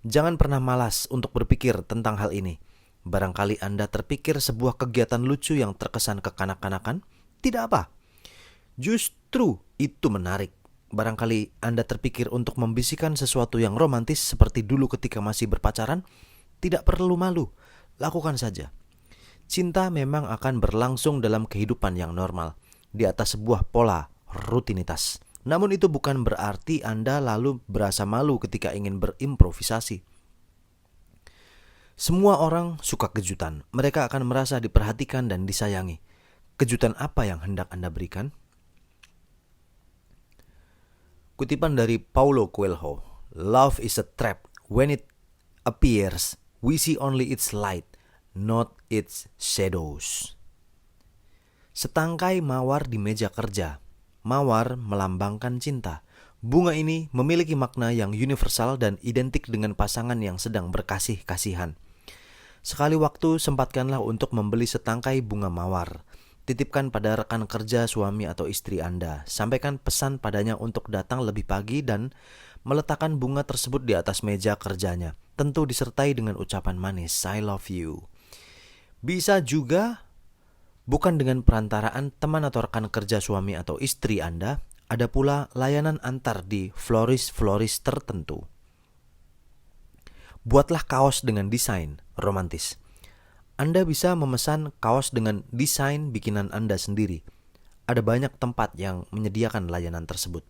[SPEAKER 1] Jangan pernah malas untuk berpikir tentang hal ini. Barangkali Anda terpikir sebuah kegiatan lucu yang terkesan kekanak-kanakan, tidak apa. Justru itu menarik. Barangkali Anda terpikir untuk membisikkan sesuatu yang romantis seperti dulu ketika masih berpacaran. Tidak perlu malu, lakukan saja. Cinta memang akan berlangsung dalam kehidupan yang normal, di atas sebuah pola rutinitas. Namun itu bukan berarti Anda lalu berasa malu ketika ingin berimprovisasi. Semua orang suka kejutan. Mereka akan merasa diperhatikan dan disayangi. Kejutan apa yang hendak Anda berikan? Kutipan dari Paulo Coelho, "Love is a trap. When it appears, we see only its light, not its shadows." Setangkai mawar di meja kerja. Mawar melambangkan cinta. Bunga ini memiliki makna yang universal dan identik dengan pasangan yang sedang berkasih-kasihan. Sekali waktu sempatkanlah untuk membeli setangkai bunga mawar. Titipkan pada rekan kerja suami atau istri Anda. Sampaikan pesan padanya untuk datang lebih pagi dan meletakkan bunga tersebut di atas meja kerjanya. Tentu disertai dengan ucapan manis, "I love you." Bisa juga bukan dengan perantaraan teman atau rekan kerja suami atau istri Anda. Ada pula layanan antar di floris-floris tertentu. Buatlah kaos dengan desain romantis. Anda bisa memesan kaos dengan desain bikinan Anda sendiri. Ada banyak tempat yang menyediakan layanan tersebut.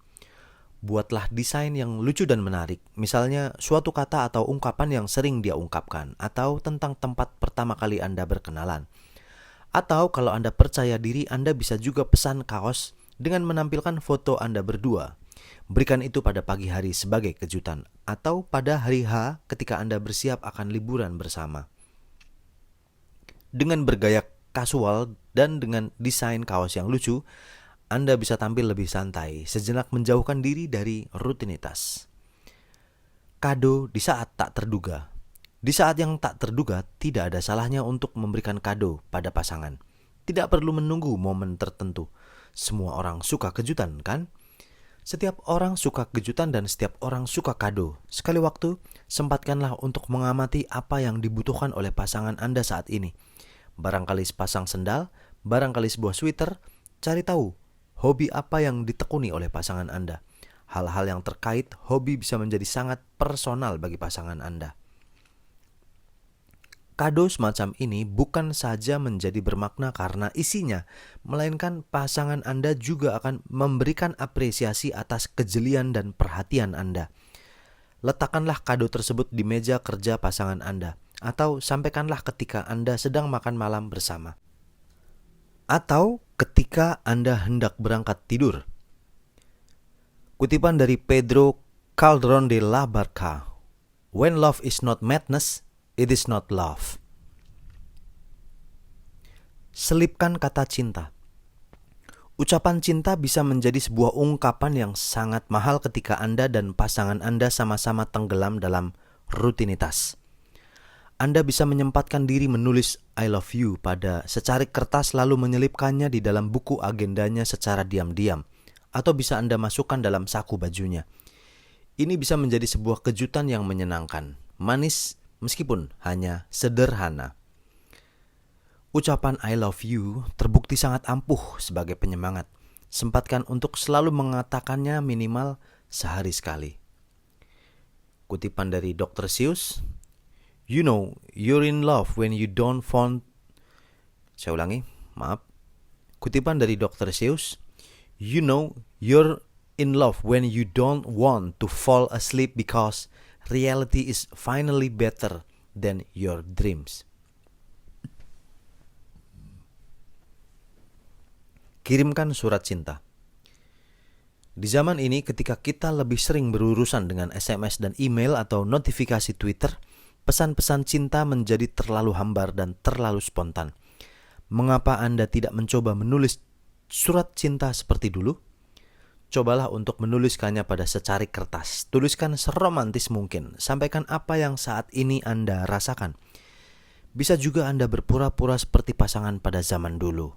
[SPEAKER 1] Buatlah desain yang lucu dan menarik, misalnya suatu kata atau ungkapan yang sering dia ungkapkan, atau tentang tempat pertama kali Anda berkenalan. Atau kalau Anda percaya diri, Anda bisa juga pesan kaos dengan menampilkan foto Anda berdua. Berikan itu pada pagi hari sebagai kejutan, atau pada hari H ketika Anda bersiap akan liburan bersama. Dengan bergaya kasual dan dengan desain kaos yang lucu, Anda bisa tampil lebih santai, sejenak menjauhkan diri dari rutinitas. Kado di saat tak terduga. Di saat yang tak terduga, tidak ada salahnya untuk memberikan kado pada pasangan. Tidak perlu menunggu momen tertentu. Semua orang suka kejutan, kan? Setiap orang suka kejutan dan setiap orang suka kado. Sekali waktu, sempatkanlah untuk mengamati apa yang dibutuhkan oleh pasangan Anda saat ini. Barangkali sepasang sendal, barangkali sebuah sweater. Cari tahu hobi apa yang ditekuni oleh pasangan Anda. Hal-hal yang terkait hobi bisa menjadi sangat personal bagi pasangan Anda. Kado semacam ini bukan saja menjadi bermakna karena isinya, melainkan pasangan Anda juga akan memberikan apresiasi atas kejelian dan perhatian Anda. Letakkanlah kado tersebut di meja kerja pasangan Anda, atau sampaikanlah ketika Anda sedang makan malam bersama, atau ketika Anda hendak berangkat tidur. Kutipan dari Pedro Calderón de la Barca, "When love is not madness, it is not love." Selipkan kata cinta. Ucapan cinta bisa menjadi sebuah ungkapan yang sangat mahal ketika Anda dan pasangan Anda sama-sama tenggelam dalam rutinitas. Anda bisa menyempatkan diri menulis "I love you" pada secarik kertas lalu menyelipkannya di dalam buku agendanya secara diam-diam, atau bisa Anda masukkan dalam saku bajunya. Ini bisa menjadi sebuah kejutan yang menyenangkan, manis meskipun hanya sederhana. Ucapan "I love you" terbukti sangat ampuh sebagai penyemangat. Sempatkan untuk selalu mengatakannya minimal sehari sekali. Kutipan dari Dr. Seuss, "You know you're in love when you don't want..." Saya ulangi, maaf. Kutipan dari Dr. Seuss, "You know you're in love when you don't want to fall asleep because reality is finally better than your dreams." Kirimkan surat cinta. Di zaman ini ketika kita lebih sering berurusan dengan SMS dan email atau notifikasi Twitter, pesan-pesan cinta menjadi terlalu hambar dan terlalu spontan. Mengapa Anda tidak mencoba menulis surat cinta seperti dulu? Cobalah untuk menuliskannya pada secarik kertas. Tuliskan seromantis mungkin. Sampaikan apa yang saat ini Anda rasakan. Bisa juga Anda berpura-pura seperti pasangan pada zaman dulu.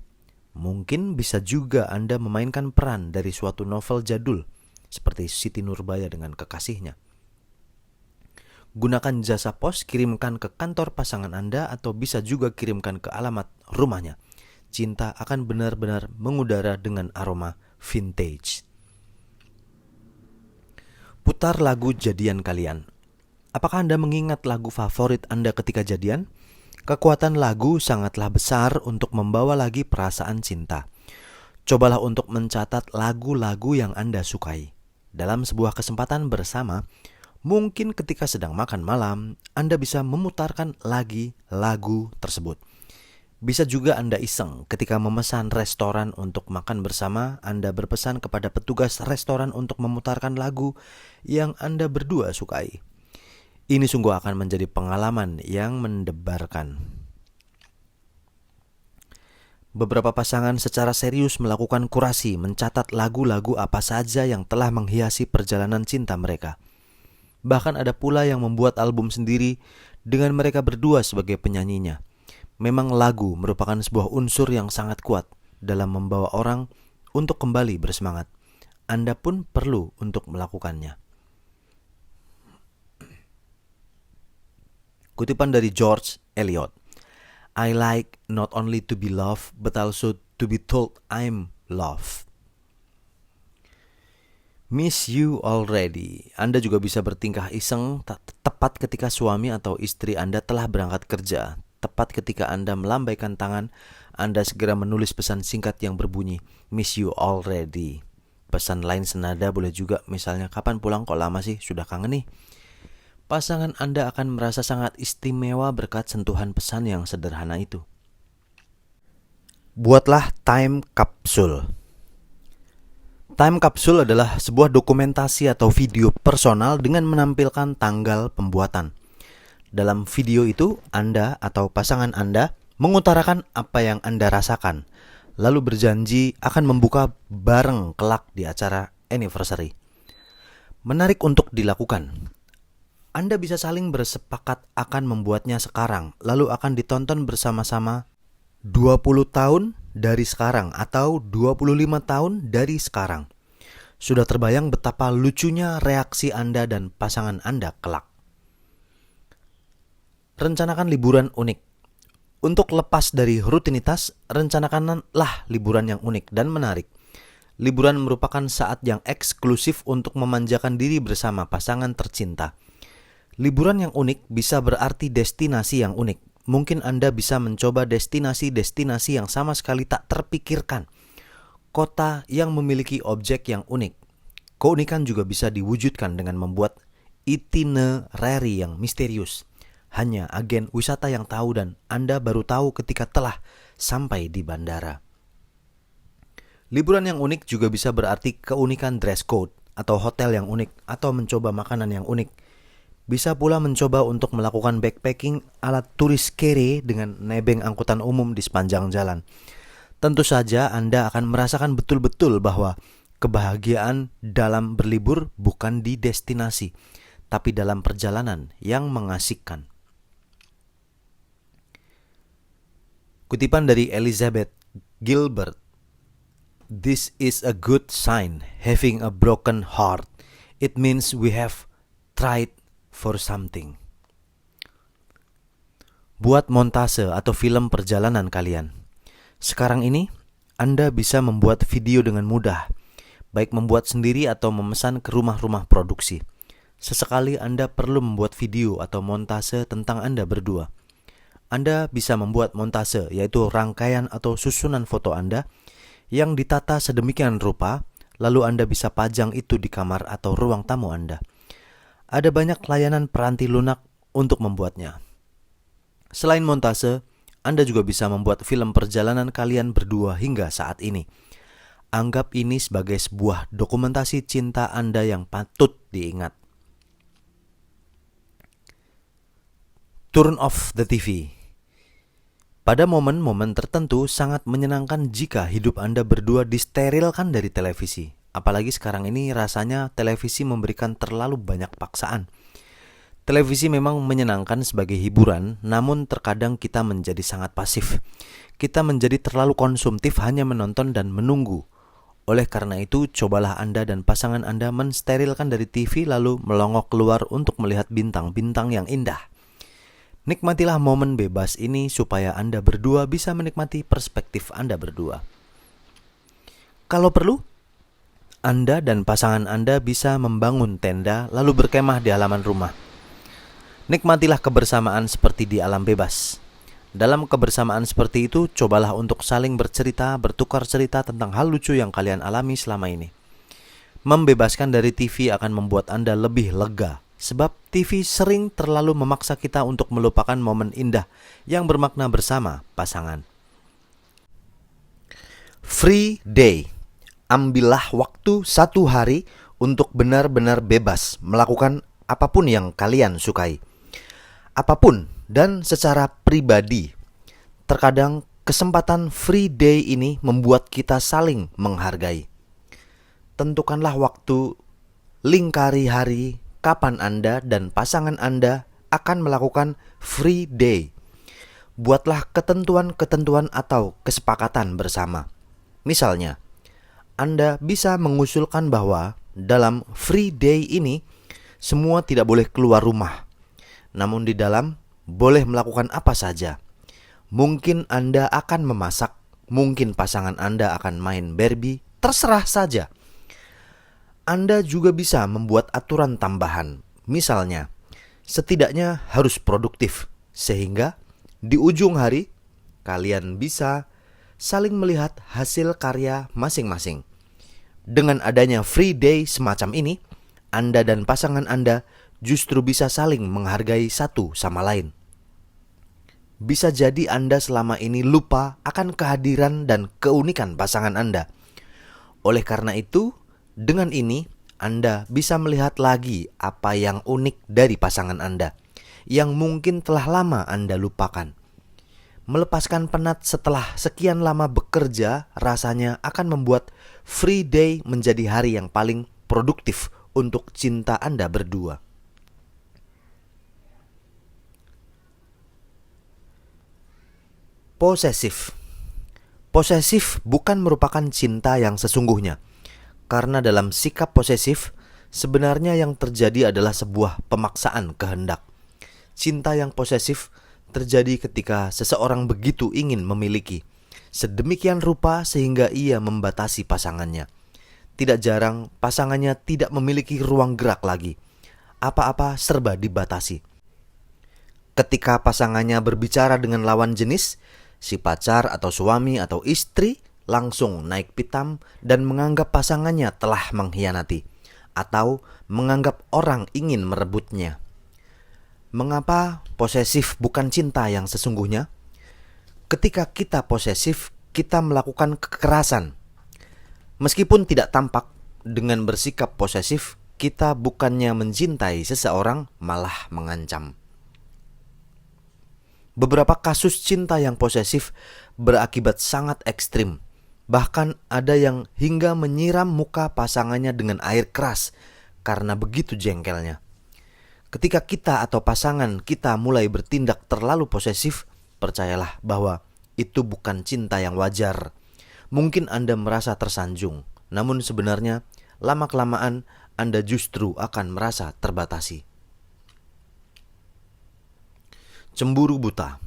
[SPEAKER 1] Mungkin bisa juga Anda memainkan peran dari suatu novel jadul seperti Siti Nurbaya dengan kekasihnya. Gunakan jasa pos, kirimkan ke kantor pasangan Anda atau bisa juga kirimkan ke alamat rumahnya. Cinta akan benar-benar mengudara dengan aroma vintage. Putar lagu jadian kalian. Apakah Anda mengingat lagu favorit Anda ketika jadian? Kekuatan lagu sangatlah besar untuk membawa lagi perasaan cinta. Cobalah untuk mencatat lagu-lagu yang Anda sukai. Dalam sebuah kesempatan bersama, mungkin ketika sedang makan malam, Anda bisa memutarkan lagi lagu tersebut. Bisa juga Anda iseng ketika memesan restoran untuk makan bersama. Anda berpesan kepada petugas restoran untuk memutarkan lagu yang Anda berdua sukai. Ini sungguh akan menjadi pengalaman yang mendebarkan. Beberapa pasangan secara serius melakukan kurasi, mencatat lagu-lagu apa saja yang telah menghiasi perjalanan cinta mereka. Bahkan ada pula yang membuat album sendiri dengan mereka berdua sebagai penyanyinya. Memang lagu merupakan sebuah unsur yang sangat kuat dalam membawa orang untuk kembali bersemangat. Anda pun perlu untuk melakukannya. Kutipan dari George Eliot. I like not only to be loved, but also to be told I'm loved. Miss you already. Anda juga bisa bertingkah iseng tepat ketika suami atau istri Anda telah berangkat kerja. Tepat ketika Anda melambaikan tangan, Anda segera menulis pesan singkat yang berbunyi, Miss you already. Pesan lain senada boleh juga, misalnya, kapan pulang, kok lama sih, sudah kangen nih. Pasangan Anda akan merasa sangat istimewa berkat sentuhan pesan yang sederhana itu. Buatlah time capsule. Time capsule adalah sebuah dokumentasi atau video personal dengan menampilkan tanggal pembuatan. Dalam video itu, Anda atau pasangan Anda mengutarakan apa yang Anda rasakan, lalu berjanji akan membuka bareng kelak di acara anniversary. Menarik untuk dilakukan. Anda bisa saling bersepakat akan membuatnya sekarang, lalu akan ditonton bersama-sama 20 tahun dari sekarang atau 25 tahun dari sekarang. Sudah terbayang betapa lucunya reaksi Anda dan pasangan Anda kelak. Rencanakan liburan unik. Untuk lepas dari rutinitas, rencanakanlah liburan yang unik dan menarik. Liburan merupakan saat yang eksklusif untuk memanjakan diri bersama pasangan tercinta. Liburan yang unik bisa berarti destinasi yang unik. Mungkin Anda bisa mencoba destinasi-destinasi yang sama sekali tak terpikirkan. Kota yang memiliki objek yang unik. Keunikan juga bisa diwujudkan dengan membuat itinerary yang misterius. Hanya agen wisata yang tahu dan Anda baru tahu ketika telah sampai di bandara. Liburan yang unik juga bisa berarti keunikan dress code atau hotel yang unik atau mencoba makanan yang unik. Bisa pula mencoba untuk melakukan backpacking ala turis kere dengan nebeng angkutan umum di sepanjang jalan. Tentu saja Anda akan merasakan betul-betul bahwa kebahagiaan dalam berlibur bukan di destinasi, tapi dalam perjalanan yang mengasihkan. Kutipan dari Elizabeth Gilbert. This is a good sign, having a broken heart. It means we have tried for something. Buat montase atau film perjalanan kalian. Sekarang ini, Anda bisa membuat video dengan mudah, baik membuat sendiri atau memesan ke rumah-rumah produksi. Sesekali Anda perlu membuat video atau montase tentang Anda berdua. Anda bisa membuat montase, yaitu rangkaian atau susunan foto Anda yang ditata sedemikian rupa, lalu Anda bisa pajang itu di kamar atau ruang tamu Anda. Ada banyak layanan peranti lunak untuk membuatnya. Selain montase, Anda juga bisa membuat film perjalanan kalian berdua hingga saat ini. Anggap ini sebagai sebuah dokumentasi cinta Anda yang patut diingat. Turn off the TV. Pada momen-momen tertentu sangat menyenangkan jika hidup Anda berdua disterilkan dari televisi. Apalagi sekarang ini rasanya televisi memberikan terlalu banyak paksaan. Televisi memang menyenangkan sebagai hiburan, namun terkadang kita menjadi sangat pasif. Kita menjadi terlalu konsumtif hanya menonton dan menunggu. Oleh karena itu, cobalah Anda dan pasangan Anda mensterilkan dari TV lalu melongok keluar untuk melihat bintang-bintang yang indah. Nikmatilah momen bebas ini supaya Anda berdua bisa menikmati perspektif Anda berdua. Kalau perlu, Anda dan pasangan Anda bisa membangun tenda lalu berkemah di halaman rumah. Nikmatilah kebersamaan seperti di alam bebas. Dalam kebersamaan seperti itu, cobalah untuk saling bercerita, bertukar cerita tentang hal lucu yang kalian alami selama ini. Membebaskan dari TV akan membuat Anda lebih lega. Sebab TV sering terlalu memaksa kita untuk melupakan momen indah yang bermakna bersama pasangan. Free day. Ambillah waktu 1 hari untuk benar-benar bebas melakukan apapun yang kalian sukai. Apapun dan secara pribadi. Terkadang kesempatan free day ini membuat kita saling menghargai. Tentukanlah waktu, lingkari hari kapan Anda dan pasangan Anda akan melakukan free day. Buatlah ketentuan-ketentuan atau kesepakatan bersama. Misalnya, Anda bisa mengusulkan bahwa dalam free day ini semua tidak boleh keluar rumah. Namun di dalam boleh melakukan apa saja. Mungkin Anda akan memasak, mungkin pasangan Anda akan main Barbie, terserah saja. Anda juga bisa membuat aturan tambahan. Misalnya, setidaknya harus produktif sehingga di ujung hari kalian bisa saling melihat hasil karya masing-masing. Dengan adanya free day semacam ini, Anda dan pasangan Anda justru bisa saling menghargai satu sama lain. Bisa jadi Anda selama ini lupa akan kehadiran dan keunikan pasangan Anda. Oleh karena itu, dengan ini Anda bisa melihat lagi apa yang unik dari pasangan Anda yang mungkin telah lama Anda lupakan. Melepaskan penat setelah sekian lama bekerja rasanya akan membuat free day menjadi hari yang paling produktif untuk cinta Anda berdua. Posesif. Posesif bukan merupakan cinta yang sesungguhnya. Karena dalam sikap posesif, sebenarnya yang terjadi adalah sebuah pemaksaan kehendak. Cinta yang posesif terjadi ketika seseorang begitu ingin memiliki, sedemikian rupa sehingga ia membatasi pasangannya. Tidak jarang pasangannya tidak memiliki ruang gerak lagi. Apa-apa serba dibatasi. Ketika pasangannya berbicara dengan lawan jenis, si pacar atau suami atau istri langsung naik pitam dan menganggap pasangannya telah mengkhianati atau menganggap orang ingin merebutnya. Mengapa posesif bukan cinta yang sesungguhnya? Ketika kita posesif, kita melakukan kekerasan. Meskipun tidak tampak, dengan bersikap posesif, kita bukannya mencintai seseorang, malah mengancam. Beberapa kasus cinta yang posesif berakibat sangat ekstrim. Bahkan ada yang hingga menyiram muka pasangannya dengan air keras karena begitu jengkelnya. Ketika kita atau pasangan kita mulai bertindak terlalu posesif, percayalah bahwa itu bukan cinta yang wajar. Mungkin Anda merasa tersanjung, namun sebenarnya lama-kelamaan Anda justru akan merasa terbatasi. Cemburu buta.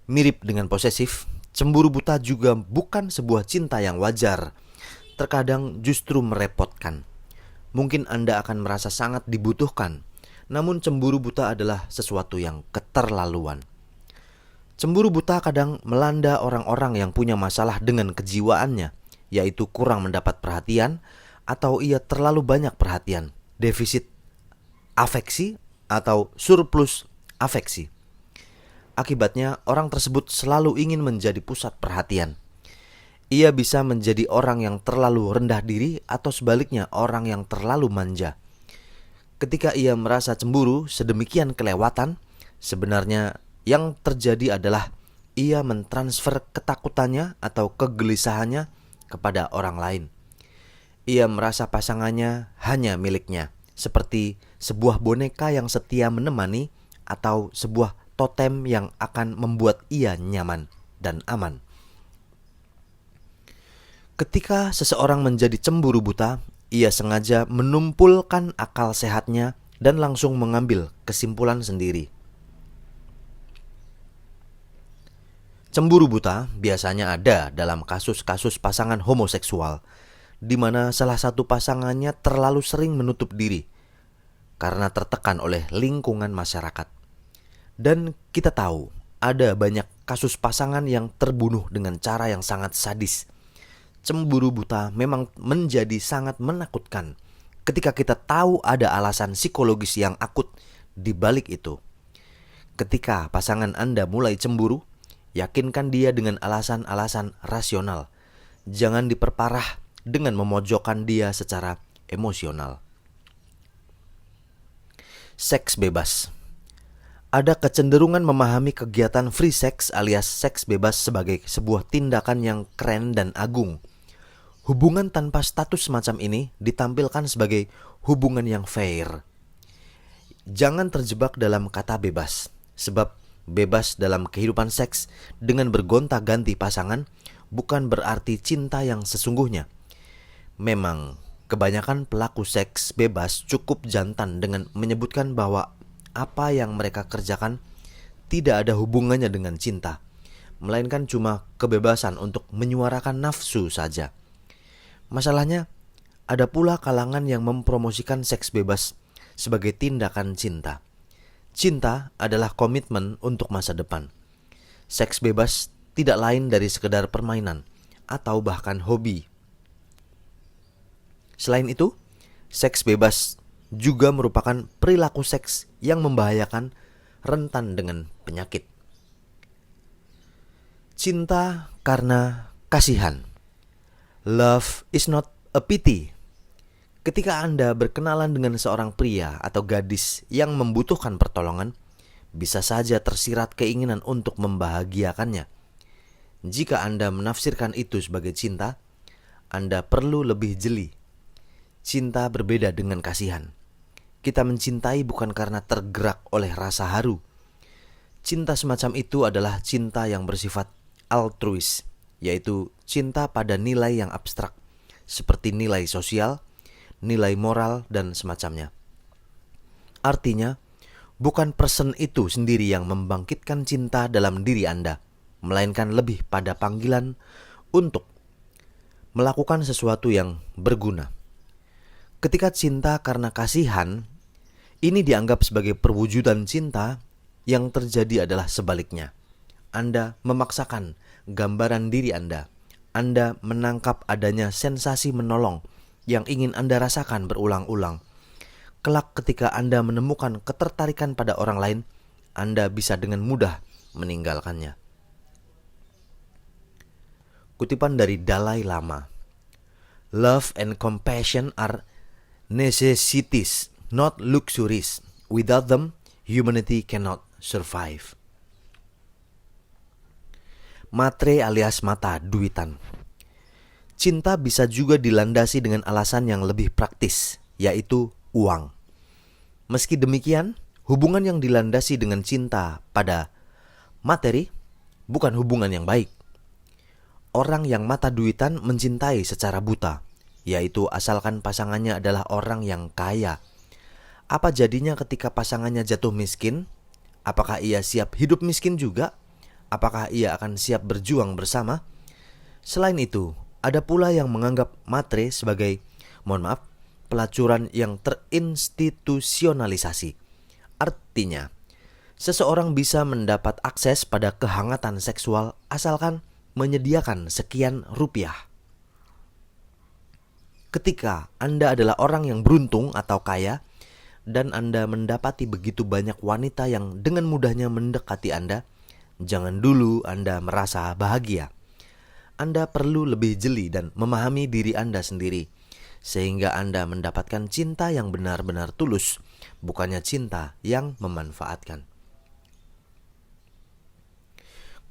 [SPEAKER 1] Mirip dengan posesif, cemburu buta juga bukan sebuah cinta yang wajar. Terkadang justru merepotkan. Mungkin Anda akan merasa sangat dibutuhkan, namun cemburu buta adalah sesuatu yang keterlaluan. Cemburu buta kadang melanda orang-orang yang punya masalah dengan kejiwaannya, yaitu kurang mendapat perhatian atau ia terlalu banyak perhatian, defisit afeksi atau surplus afeksi. Akibatnya orang tersebut selalu ingin menjadi pusat perhatian. Ia bisa menjadi orang yang terlalu rendah diri atau sebaliknya orang yang terlalu manja. Ketika ia merasa cemburu sedemikian kelewatan, sebenarnya yang terjadi adalah ia mentransfer ketakutannya atau kegelisahannya kepada orang lain. Ia merasa pasangannya hanya miliknya, seperti sebuah boneka yang setia menemani atau sebuah totem yang akan membuat ia nyaman dan aman. Ketika seseorang menjadi cemburu buta, ia sengaja menumpulkan akal sehatnya dan langsung mengambil kesimpulan sendiri. Cemburu buta biasanya ada dalam kasus-kasus pasangan homoseksual, di mana salah satu pasangannya terlalu sering menutup diri karena tertekan oleh lingkungan masyarakat. Dan kita tahu ada banyak kasus pasangan yang terbunuh dengan cara yang sangat sadis. Cemburu buta memang menjadi sangat menakutkan ketika kita tahu ada alasan psikologis yang akut di balik itu. Ketika pasangan Anda mulai cemburu, yakinkan dia dengan alasan-alasan rasional. Jangan diperparah dengan memojokkan dia secara emosional. Seks bebas. Ada kecenderungan memahami kegiatan free sex alias seks bebas sebagai sebuah tindakan yang keren dan agung. Hubungan tanpa status semacam ini ditampilkan sebagai hubungan yang fair. Jangan terjebak dalam kata bebas, sebab bebas dalam kehidupan seks dengan bergonta-ganti pasangan bukan berarti cinta yang sesungguhnya. Memang, kebanyakan pelaku seks bebas cukup jantan dengan menyebutkan bahwa apa yang mereka kerjakan tidak ada hubungannya dengan cinta, melainkan cuma kebebasan untuk menyuarakan nafsu saja. Masalahnya, ada pula kalangan yang mempromosikan seks bebas sebagai tindakan cinta. Cinta adalah komitmen untuk masa depan. Seks bebas tidak lain dari sekedar permainan atau bahkan hobi. Selain itu, seks bebas juga merupakan perilaku seks yang membahayakan, rentan dengan penyakit. Cinta karena kasihan. Love is not a pity. Ketika Anda berkenalan dengan seorang pria atau gadis yang membutuhkan pertolongan, bisa saja tersirat keinginan untuk membahagiakannya. Jika Anda menafsirkan itu sebagai cinta, Anda perlu lebih jeli. Cinta berbeda dengan kasihan. Kita mencintai bukan karena tergerak oleh rasa haru. Cinta semacam itu adalah cinta yang bersifat altruis, yaitu cinta pada nilai yang abstrak, seperti nilai sosial, nilai moral, dan semacamnya. Artinya, bukan person itu sendiri yang membangkitkan cinta dalam diri Anda, melainkan lebih pada panggilan untuk melakukan sesuatu yang berguna. Ketika cinta karena kasihan, ini dianggap sebagai perwujudan cinta. Yang terjadi adalah sebaliknya. Anda memaksakan gambaran diri Anda. Anda menangkap adanya sensasi menolong yang ingin Anda rasakan berulang-ulang. Kelak ketika Anda menemukan ketertarikan pada orang lain, Anda bisa dengan mudah meninggalkannya. Kutipan dari Dalai Lama. Love and compassion are necessities, not luxuries. Without them, humanity cannot survive. Matre alias mata duitan. Cinta bisa juga dilandasi dengan alasan yang lebih praktis, yaitu uang. Meski demikian, hubungan yang dilandasi dengan cinta pada materi bukan hubungan yang baik. Orang yang mata duitan mencintai secara buta, yaitu asalkan pasangannya adalah orang yang kaya. Apa jadinya ketika pasangannya jatuh miskin? Apakah ia siap hidup miskin juga? Apakah ia akan siap berjuang bersama? Selain itu, ada pula yang menganggap matre sebagai, pelacuran yang terinstitusionalisasi. Artinya, seseorang bisa mendapat akses pada kehangatan seksual asalkan menyediakan sekian rupiah. Ketika Anda adalah orang yang beruntung atau kaya, dan Anda mendapati begitu banyak wanita yang dengan mudahnya mendekati Anda, jangan dulu Anda merasa bahagia. Anda perlu lebih jeli dan memahami diri Anda sendiri, sehingga Anda mendapatkan cinta yang benar-benar tulus, bukannya cinta yang memanfaatkan.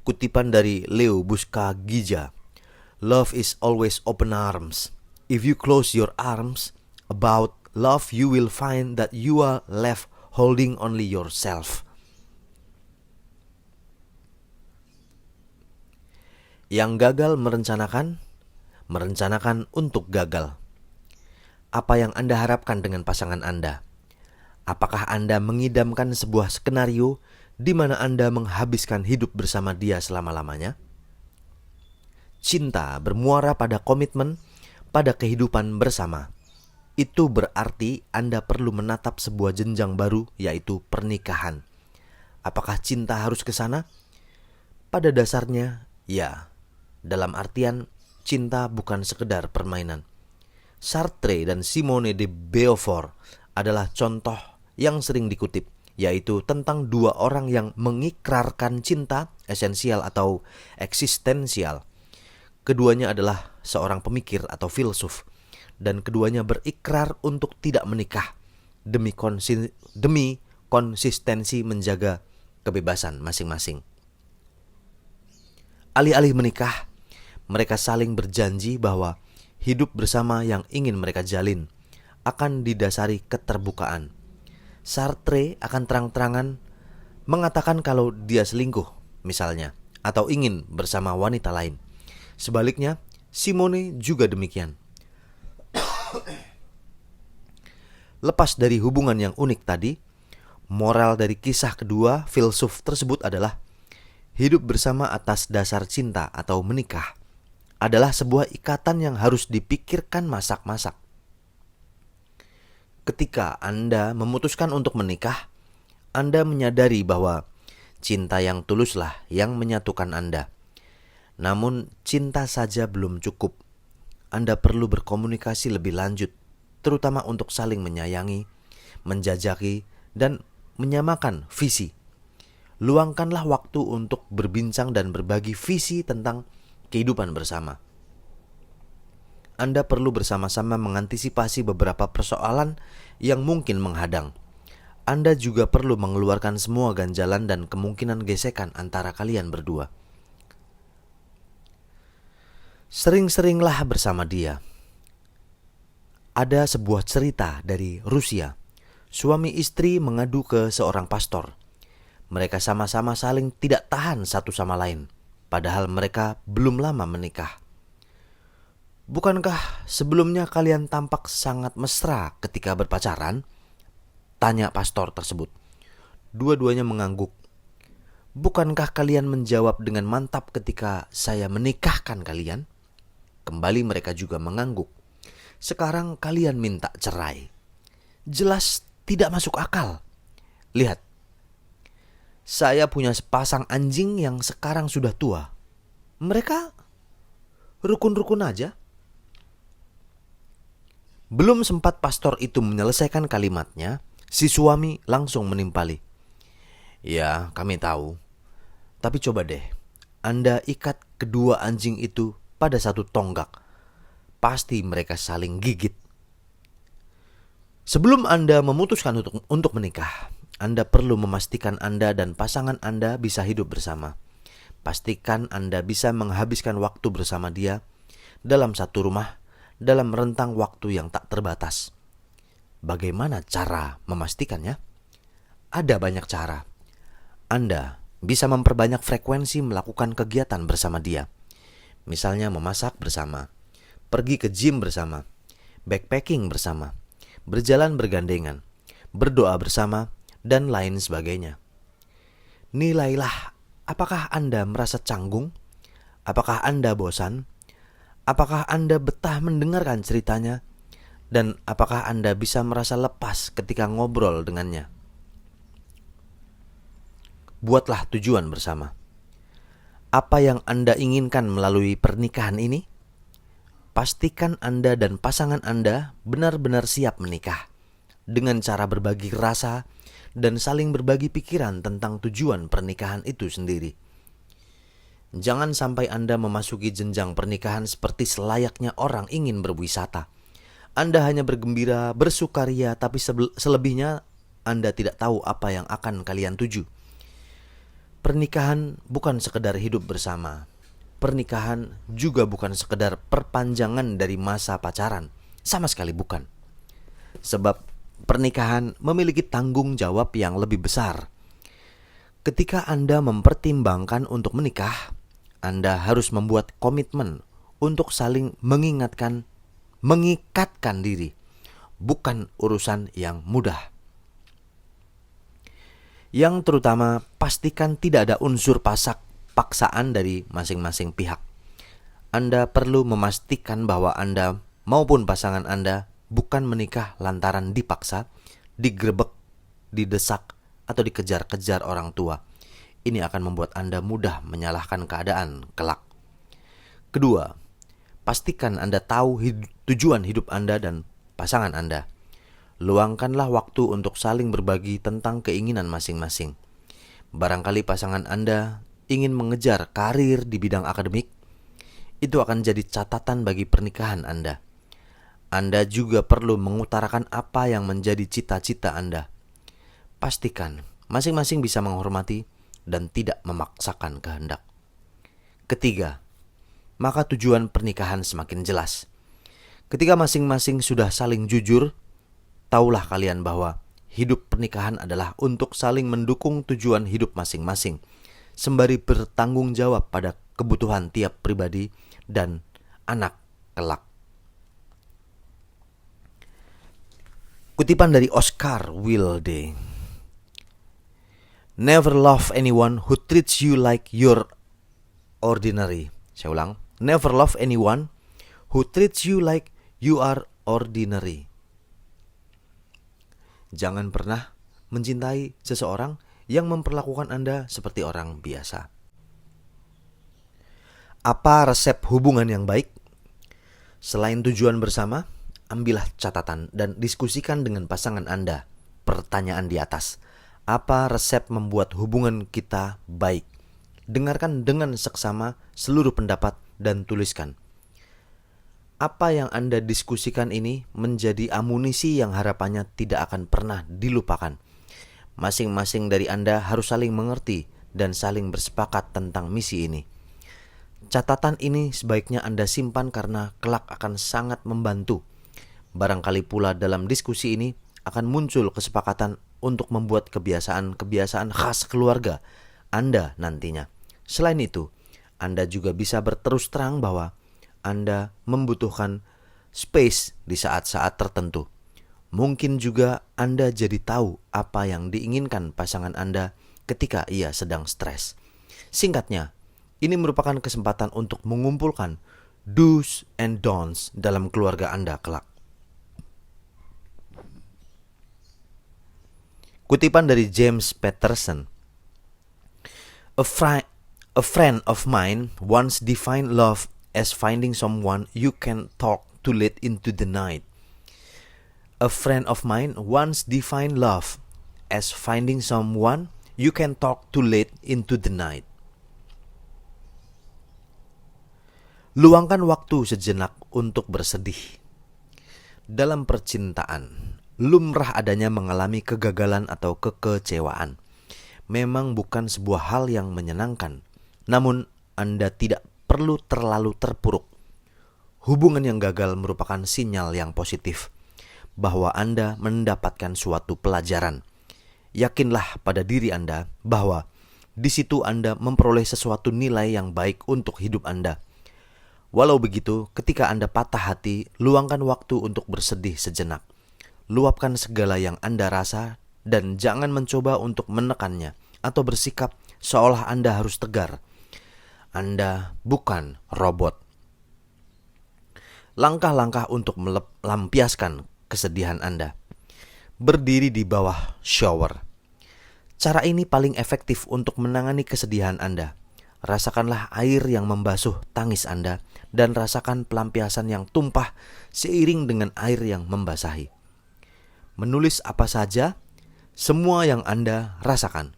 [SPEAKER 1] Kutipan dari Leo Buscaglia. Love is always open arms. If you close your arms about love, you will find that you are left holding only yourself. Yang gagal merencanakan untuk gagal. Apa yang Anda harapkan dengan pasangan Anda? Apakah Anda mengidamkan sebuah skenario di mana Anda menghabiskan hidup bersama dia selama-lamanya? Cinta bermuara pada komitmen, pada kehidupan bersama. Itu berarti Anda perlu menatap sebuah jenjang baru, yaitu pernikahan. Apakah cinta harus ke sana? Pada dasarnya, ya. Dalam artian, cinta bukan sekedar permainan. Sartre dan Simone de Beauvoir adalah contoh yang sering dikutip, yaitu tentang dua orang yang mengikrarkan cinta esensial atau eksistensial. Keduanya adalah seorang pemikir atau filsuf, dan keduanya berikrar untuk tidak menikah demi konsistensi menjaga kebebasan masing-masing. Alih-alih menikah, mereka saling berjanji bahwa hidup bersama yang ingin mereka jalin akan didasari keterbukaan. Sartre akan terang-terangan mengatakan kalau dia selingkuh, misalnya, atau ingin bersama wanita lain. Sebaliknya, Simone juga demikian. Lepas dari hubungan yang unik tadi, moral dari kisah kedua filsuf tersebut adalah hidup bersama atas dasar cinta atau menikah adalah sebuah ikatan yang harus dipikirkan masak-masak. Ketika Anda memutuskan untuk menikah, Anda menyadari bahwa cinta yang tuluslah yang menyatukan Anda. Namun cinta saja belum cukup. Anda perlu berkomunikasi lebih lanjut, terutama untuk saling menyayangi, menjajaki, dan menyamakan visi. Luangkanlah waktu untuk berbincang dan berbagi visi tentang kehidupan bersama. Anda perlu bersama-sama mengantisipasi beberapa persoalan yang mungkin menghadang. Anda juga perlu mengeluarkan semua ganjalan dan kemungkinan gesekan antara kalian berdua. Sering-seringlah bersama dia. Ada sebuah cerita dari Rusia. Suami istri mengadu ke seorang pastor. Mereka sama-sama saling tidak tahan satu sama lain, padahal mereka belum lama menikah. "Bukankah sebelumnya kalian tampak sangat mesra ketika berpacaran?" tanya pastor tersebut. Dua-duanya mengangguk. "Bukankah kalian menjawab dengan mantap ketika saya menikahkan kalian?" Kembali mereka juga mengangguk. "Sekarang kalian minta cerai. Jelas tidak masuk akal. Lihat, saya punya sepasang anjing yang sekarang sudah tua. Mereka rukun-rukun aja." Belum sempat pastor itu menyelesaikan kalimatnya, si suami langsung menimpali. "Ya, kami tahu. Tapi coba deh, Anda ikat kedua anjing itu pada satu tonggak. Pasti mereka saling gigit." Sebelum Anda memutuskan untuk menikah, Anda perlu memastikan Anda dan pasangan Anda bisa hidup bersama. Pastikan Anda bisa menghabiskan waktu bersama dia dalam satu rumah dalam rentang waktu yang tak terbatas. Bagaimana cara memastikannya? Ada banyak cara. Anda bisa memperbanyak frekuensi melakukan kegiatan bersama dia. Misalnya memasak bersama, pergi ke gym bersama, backpacking bersama, berjalan bergandengan, berdoa bersama, dan lain sebagainya. Nilailah, apakah Anda merasa canggung? Apakah Anda bosan? Apakah Anda betah mendengarkan ceritanya? Dan apakah Anda bisa merasa lepas ketika ngobrol dengannya? Buatlah tujuan bersama. Apa yang Anda inginkan melalui pernikahan ini? Pastikan Anda dan pasangan Anda benar-benar siap menikah dengan cara berbagi rasa dan saling berbagi pikiran tentang tujuan pernikahan itu sendiri. Jangan sampai Anda memasuki jenjang pernikahan seperti selayaknya orang ingin berwisata. Anda hanya bergembira, bersukaria, tapi selebihnya Anda tidak tahu apa yang akan kalian tuju. Pernikahan bukan sekedar hidup bersama. Pernikahan juga bukan sekedar perpanjangan dari masa pacaran. Sama sekali bukan. Sebab pernikahan memiliki tanggung jawab yang lebih besar. Ketika Anda mempertimbangkan untuk menikah, Anda harus membuat komitmen untuk saling mengikatkan diri. Bukan urusan yang mudah. Yang terutama, pastikan tidak ada unsur paksaan dari masing-masing pihak. Anda perlu memastikan bahwa Anda maupun pasangan Anda bukan menikah lantaran dipaksa, digrebek, didesak, atau dikejar-kejar orang tua. Ini akan membuat Anda mudah menyalahkan keadaan kelak. Kedua, pastikan Anda tahu tujuan hidup Anda dan pasangan Anda. Luangkanlah waktu untuk saling berbagi tentang keinginan masing-masing. Barangkali pasangan Anda ingin mengejar karir di bidang akademik, itu akan jadi catatan bagi pernikahan Anda. Anda juga perlu mengutarakan apa yang menjadi cita-cita Anda. Pastikan masing-masing bisa menghormati dan tidak memaksakan kehendak. Ketiga, maka tujuan pernikahan semakin jelas. Ketika masing-masing sudah saling jujur, taulah kalian bahwa hidup pernikahan adalah untuk saling mendukung tujuan hidup masing-masing, sembari bertanggung jawab pada kebutuhan tiap pribadi dan anak kelak. Kutipan dari Oscar Wilde. Never love anyone who treats you like you're ordinary. Saya ulang. Never love anyone who treats you like you are ordinary. Jangan pernah mencintai seseorang yang memperlakukan Anda seperti orang biasa. Apa resep hubungan yang baik? Selain tujuan bersama, ambillah catatan dan diskusikan dengan pasangan Anda pertanyaan di atas. Apa resep membuat hubungan kita baik? Dengarkan dengan seksama seluruh pendapat dan tuliskan. Apa yang Anda diskusikan ini menjadi amunisi yang harapannya tidak akan pernah dilupakan. Masing-masing dari Anda harus saling mengerti dan saling bersepakat tentang misi ini. Catatan ini sebaiknya Anda simpan karena kelak akan sangat membantu. Barangkali pula dalam diskusi ini akan muncul kesepakatan untuk membuat kebiasaan-kebiasaan khas keluarga Anda nantinya. Selain itu, Anda juga bisa berterus terang bahwa Anda membutuhkan space di saat-saat tertentu. Mungkin juga Anda jadi tahu apa yang diinginkan pasangan Anda ketika ia sedang stres. Singkatnya, ini merupakan kesempatan untuk mengumpulkan do's and don'ts dalam keluarga Anda kelak. Kutipan dari James Patterson. A friend of mine once defined love as finding someone you can talk to late into the night. A friend of mine once defined love as finding someone you can talk to late into the night. Luangkan waktu sejenak untuk bersedih. Dalam percintaan, lumrah adanya mengalami kegagalan atau kekecewaan. Memang bukan sebuah hal yang menyenangkan, namun Anda tidak perlu terlalu terpuruk. Hubungan yang gagal merupakan sinyal yang positif bahwa Anda mendapatkan suatu pelajaran. Yakinlah pada diri Anda bahwa di situ Anda memperoleh sesuatu nilai yang baik untuk hidup Anda. Walau begitu, ketika Anda patah hati, luangkan waktu untuk bersedih sejenak. Luapkan segala yang Anda rasa dan jangan mencoba untuk menekannya atau bersikap seolah Anda harus tegar. Anda bukan robot. Langkah-langkah untuk melampiaskan kesedihan Anda. Berdiri di bawah shower. Cara ini paling efektif untuk menangani kesedihan Anda. Rasakanlah air yang membasuh tangis Anda dan rasakan pelampiasan yang tumpah seiring dengan air yang membasahi. Menulis apa saja, semua yang Anda rasakan.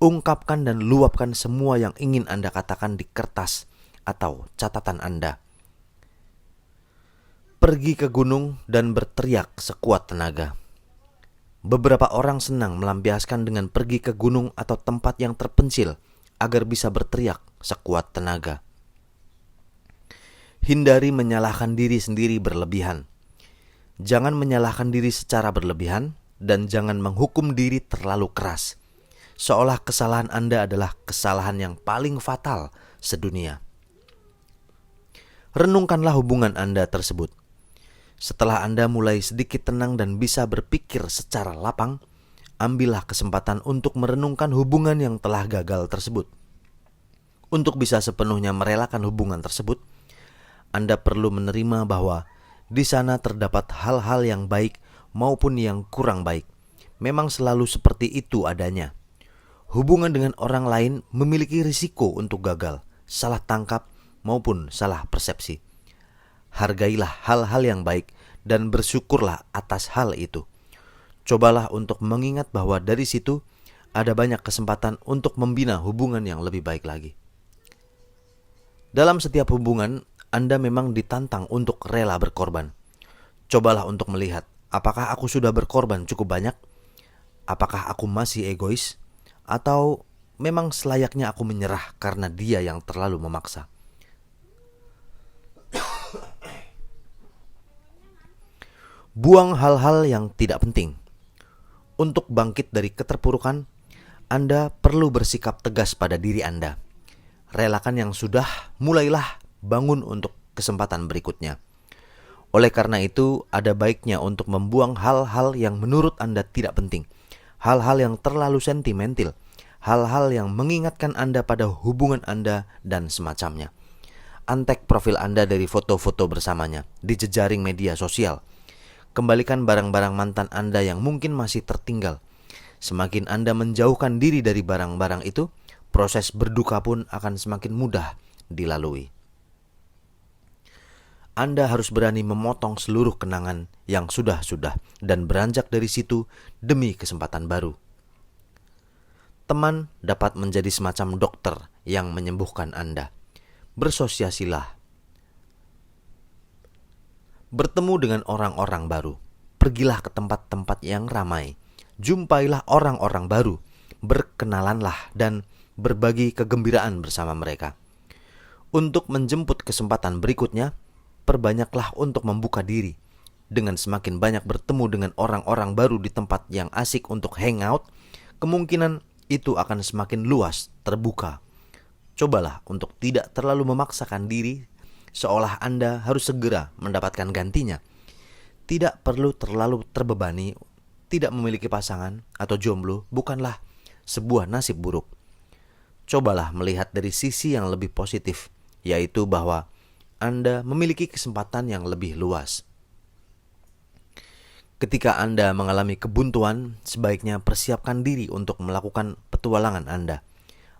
[SPEAKER 1] Ungkapkan dan luapkan semua yang ingin Anda katakan di kertas atau catatan Anda. Pergi ke gunung dan berteriak sekuat tenaga. Beberapa orang senang melampiaskan dengan pergi ke gunung atau tempat yang terpencil agar bisa berteriak sekuat tenaga. Hindari menyalahkan diri sendiri berlebihan. Jangan menyalahkan diri secara berlebihan dan jangan menghukum diri terlalu keras, seolah kesalahan Anda adalah kesalahan yang paling fatal sedunia. Renungkanlah hubungan Anda tersebut. Setelah Anda mulai sedikit tenang dan bisa berpikir secara lapang, ambillah kesempatan untuk merenungkan hubungan yang telah gagal tersebut. Untuk bisa sepenuhnya merelakan hubungan tersebut, Anda perlu menerima bahwa di sana terdapat hal-hal yang baik maupun yang kurang baik. Memang selalu seperti itu adanya. Hubungan dengan orang lain memiliki risiko untuk gagal, salah tangkap maupun salah persepsi. Hargailah hal-hal yang baik dan bersyukurlah atas hal itu. Cobalah untuk mengingat bahwa dari situ ada banyak kesempatan untuk membina hubungan yang lebih baik lagi. Dalam setiap hubungan, Anda memang ditantang untuk rela berkorban. Cobalah untuk melihat, apakah aku sudah berkorban cukup banyak? Apakah aku masih egois? Atau memang selayaknya aku menyerah karena dia yang terlalu memaksa? Buang hal-hal yang tidak penting. Untuk bangkit dari keterpurukan, Anda perlu bersikap tegas pada diri Anda. Relakan yang sudah, mulailah bangun untuk kesempatan berikutnya. Oleh karena itu, ada baiknya untuk membuang hal-hal yang menurut Anda tidak penting. Hal-hal yang terlalu sentimental, hal-hal yang mengingatkan Anda pada hubungan Anda dan semacamnya. Antek profil Anda dari foto-foto bersamanya di jejaring media sosial. Kembalikan barang-barang mantan Anda yang mungkin masih tertinggal. Semakin Anda menjauhkan diri dari barang-barang itu, proses berduka pun akan semakin mudah dilalui. Anda harus berani memotong seluruh kenangan yang sudah-sudah dan beranjak dari situ demi kesempatan baru. Teman dapat menjadi semacam dokter yang menyembuhkan Anda. Bersosiasilah. Bertemu dengan orang-orang baru. Pergilah ke tempat-tempat yang ramai. Jumpailah orang-orang baru. Berkenalanlah dan berbagi kegembiraan bersama mereka. Untuk menjemput kesempatan berikutnya, perbanyaklah untuk membuka diri. Dengan semakin banyak bertemu dengan orang-orang baru di tempat yang asik untuk hangout, kemungkinan itu akan semakin luas terbuka. Cobalah untuk tidak terlalu memaksakan diri seolah Anda harus segera mendapatkan gantinya. Tidak perlu terlalu terbebani. Tidak memiliki pasangan atau jomblo bukanlah sebuah nasib buruk. Cobalah melihat dari sisi yang lebih positif, yaitu bahwa Anda memiliki kesempatan yang lebih luas. Ketika Anda mengalami kebuntuan, sebaiknya persiapkan diri untuk melakukan petualangan Anda.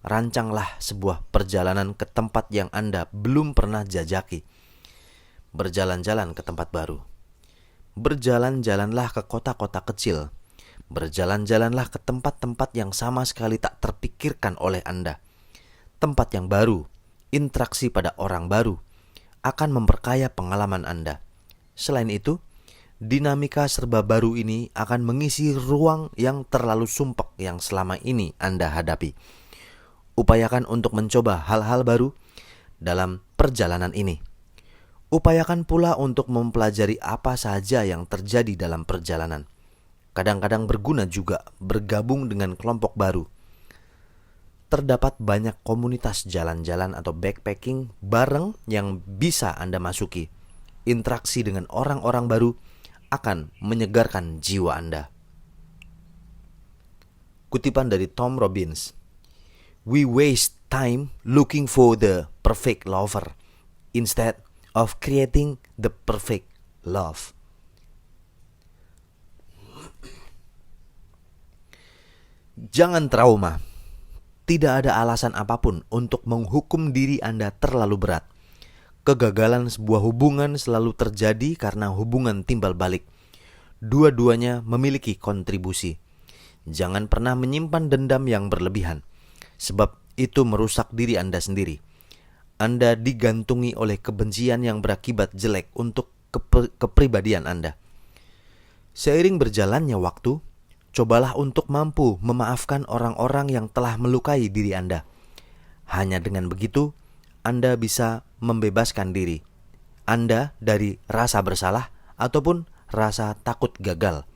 [SPEAKER 1] Rancanglah sebuah perjalanan ke tempat yang Anda belum pernah jajaki. Berjalan-jalan ke tempat baru. Berjalan-jalanlah ke kota-kota kecil. Berjalan-jalanlah ke tempat-tempat yang sama sekali tak terpikirkan oleh Anda. Tempat yang baru, interaksi pada orang baru, akan memperkaya pengalaman Anda. Selain itu, dinamika serba baru ini akan mengisi ruang yang terlalu sumpek yang selama ini Anda hadapi. Upayakan untuk mencoba hal-hal baru dalam perjalanan ini. Upayakan pula untuk mempelajari apa saja yang terjadi dalam perjalanan. Kadang-kadang berguna juga bergabung dengan kelompok baru. Terdapat banyak komunitas jalan-jalan atau backpacking bareng yang bisa Anda masuki. Interaksi dengan orang-orang baru akan menyegarkan jiwa Anda. Kutipan dari Tom Robbins. We waste time looking for the perfect lover instead of creating the perfect love. Jangan trauma. Tidak ada alasan apapun untuk menghukum diri Anda terlalu berat. Kegagalan sebuah hubungan selalu terjadi karena hubungan timbal balik. Dua-duanya memiliki kontribusi. Jangan pernah menyimpan dendam yang berlebihan, sebab itu merusak diri Anda sendiri. Anda digantungi oleh kebencian yang berakibat jelek untuk kepribadian Anda. Seiring berjalannya waktu, cobalah untuk mampu memaafkan orang-orang yang telah melukai diri Anda. Hanya dengan begitu, Anda bisa membebaskan diri Anda dari rasa bersalah ataupun rasa takut gagal.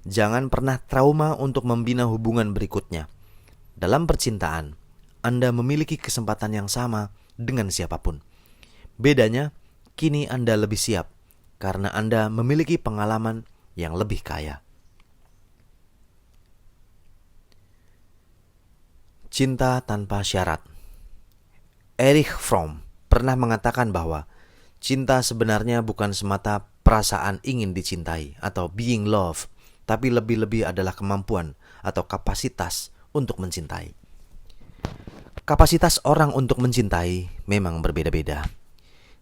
[SPEAKER 1] Jangan pernah trauma untuk membina hubungan berikutnya. Dalam percintaan, Anda memiliki kesempatan yang sama dengan siapapun. Bedanya, kini Anda lebih siap karena Anda memiliki pengalaman yang lebih kaya. Cinta tanpa syarat. Erich Fromm pernah mengatakan bahwa cinta sebenarnya bukan semata perasaan ingin dicintai atau being loved, tapi lebih-lebih adalah kemampuan atau kapasitas untuk mencintai. Kapasitas orang untuk mencintai memang berbeda-beda.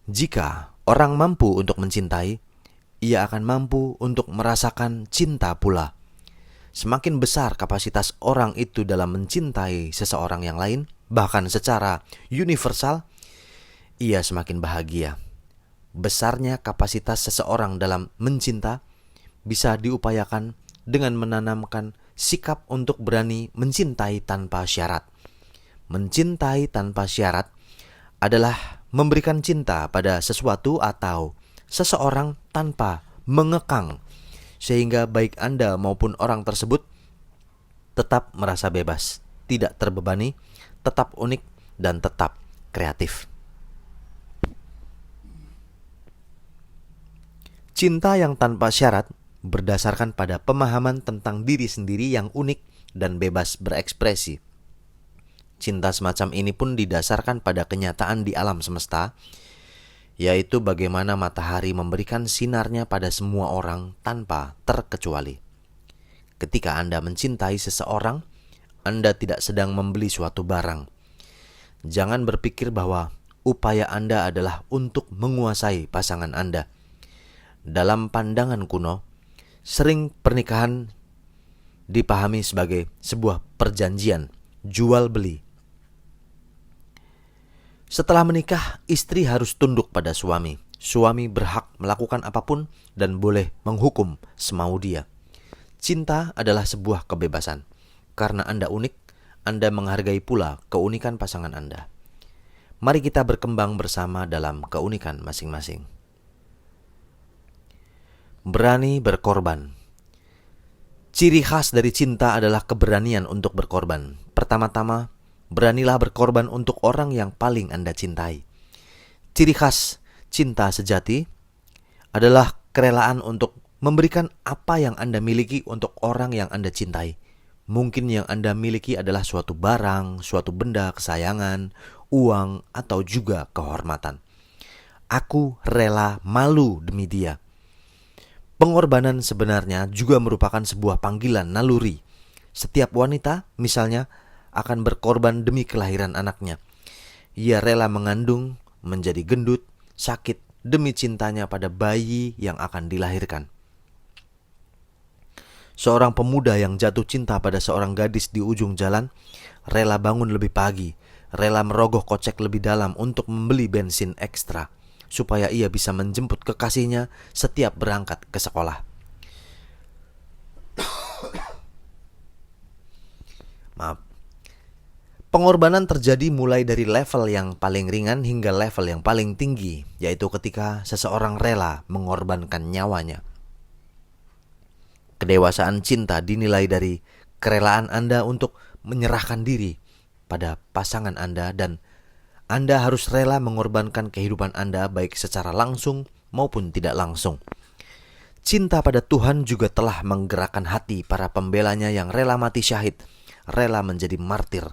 [SPEAKER 1] Jika orang mampu untuk mencintai, ia akan mampu untuk merasakan cinta pula. Semakin besar kapasitas orang itu dalam mencintai seseorang yang lain, bahkan secara universal, ia semakin bahagia. Besarnya kapasitas seseorang dalam mencinta bisa diupayakan dengan menanamkan sikap untuk berani mencintai tanpa syarat. Mencintai tanpa syarat adalah memberikan cinta pada sesuatu atau seseorang tanpa mengekang, sehingga baik Anda maupun orang tersebut tetap merasa bebas, tidak terbebani, tetap unik, dan tetap kreatif. Cinta yang tanpa syarat berdasarkan pada pemahaman tentang diri sendiri yang unik dan bebas berekspresi. Cinta semacam ini pun didasarkan pada kenyataan di alam semesta, yaitu bagaimana matahari memberikan sinarnya pada semua orang tanpa terkecuali. Ketika Anda mencintai seseorang, Anda tidak sedang membeli suatu barang. Jangan berpikir bahwa upaya Anda adalah untuk menguasai pasangan Anda. Dalam pandangan kuno, sering pernikahan dipahami sebagai sebuah perjanjian jual beli. Setelah menikah, istri harus tunduk pada suami. Suami berhak melakukan apapun dan boleh menghukum semau dia. Cinta adalah sebuah kebebasan. Karena Anda unik, Anda menghargai pula keunikan pasangan Anda. Mari kita berkembang bersama dalam keunikan masing-masing. Berani berkorban. Ciri khas dari cinta adalah keberanian untuk berkorban. Pertama-tama, beranilah berkorban untuk orang yang paling Anda cintai. Ciri khas cinta sejati adalah kerelaan untuk memberikan apa yang Anda miliki untuk orang yang Anda cintai. Mungkin yang Anda miliki adalah suatu barang, suatu benda kesayangan, uang, atau juga kehormatan. Aku rela malu demi dia. Pengorbanan sebenarnya juga merupakan sebuah panggilan naluri. Setiap wanita, misalnya, akan berkorban demi kelahiran anaknya. Ia rela mengandung, menjadi gendut, sakit, demi cintanya pada bayi yang akan dilahirkan. Seorang pemuda yang jatuh cinta pada seorang gadis di ujung jalan, rela bangun lebih pagi, rela merogoh kocek lebih dalam untuk membeli bensin ekstra, supaya ia bisa menjemput kekasihnya setiap berangkat ke sekolah. Pengorbanan terjadi mulai dari level yang paling ringan hingga level yang paling tinggi, yaitu ketika seseorang rela mengorbankan nyawanya. Kedewasaan cinta dinilai dari kerelaan Anda untuk menyerahkan diri pada pasangan Anda, dan Anda harus rela mengorbankan kehidupan Anda baik secara langsung maupun tidak langsung. Cinta pada Tuhan juga telah menggerakkan hati para pembelanya yang rela mati syahid, rela menjadi martir.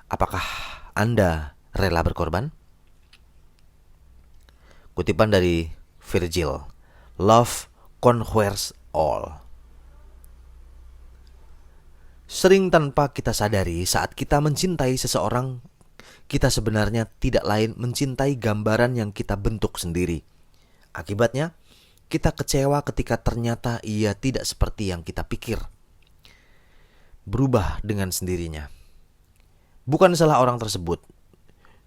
[SPEAKER 1] Apakah Anda rela berkorban? Kutipan dari Virgil, "Love conquers all." Sering tanpa kita sadari, saat kita mencintai seseorang, kita sebenarnya tidak lain mencintai gambaran yang kita bentuk sendiri. Akibatnya, kita kecewa ketika ternyata ia tidak seperti yang kita pikir. Berubah dengan sendirinya. Bukan salah orang tersebut,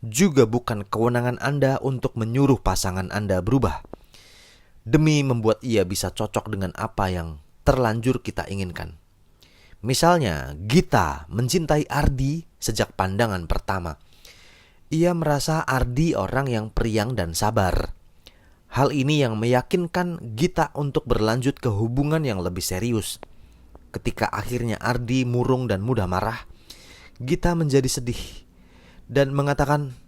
[SPEAKER 1] juga bukan kewenangan Anda untuk menyuruh pasangan Anda berubah, demi membuat ia bisa cocok dengan apa yang terlanjur kita inginkan. Misalnya, Gita mencintai Ardi sejak pandangan pertama. Ia merasa Ardi orang yang periang dan sabar. Hal ini yang meyakinkan Gita untuk berlanjut ke hubungan yang lebih serius. Ketika akhirnya Ardi murung dan mudah marah, Gita menjadi sedih dan mengatakan,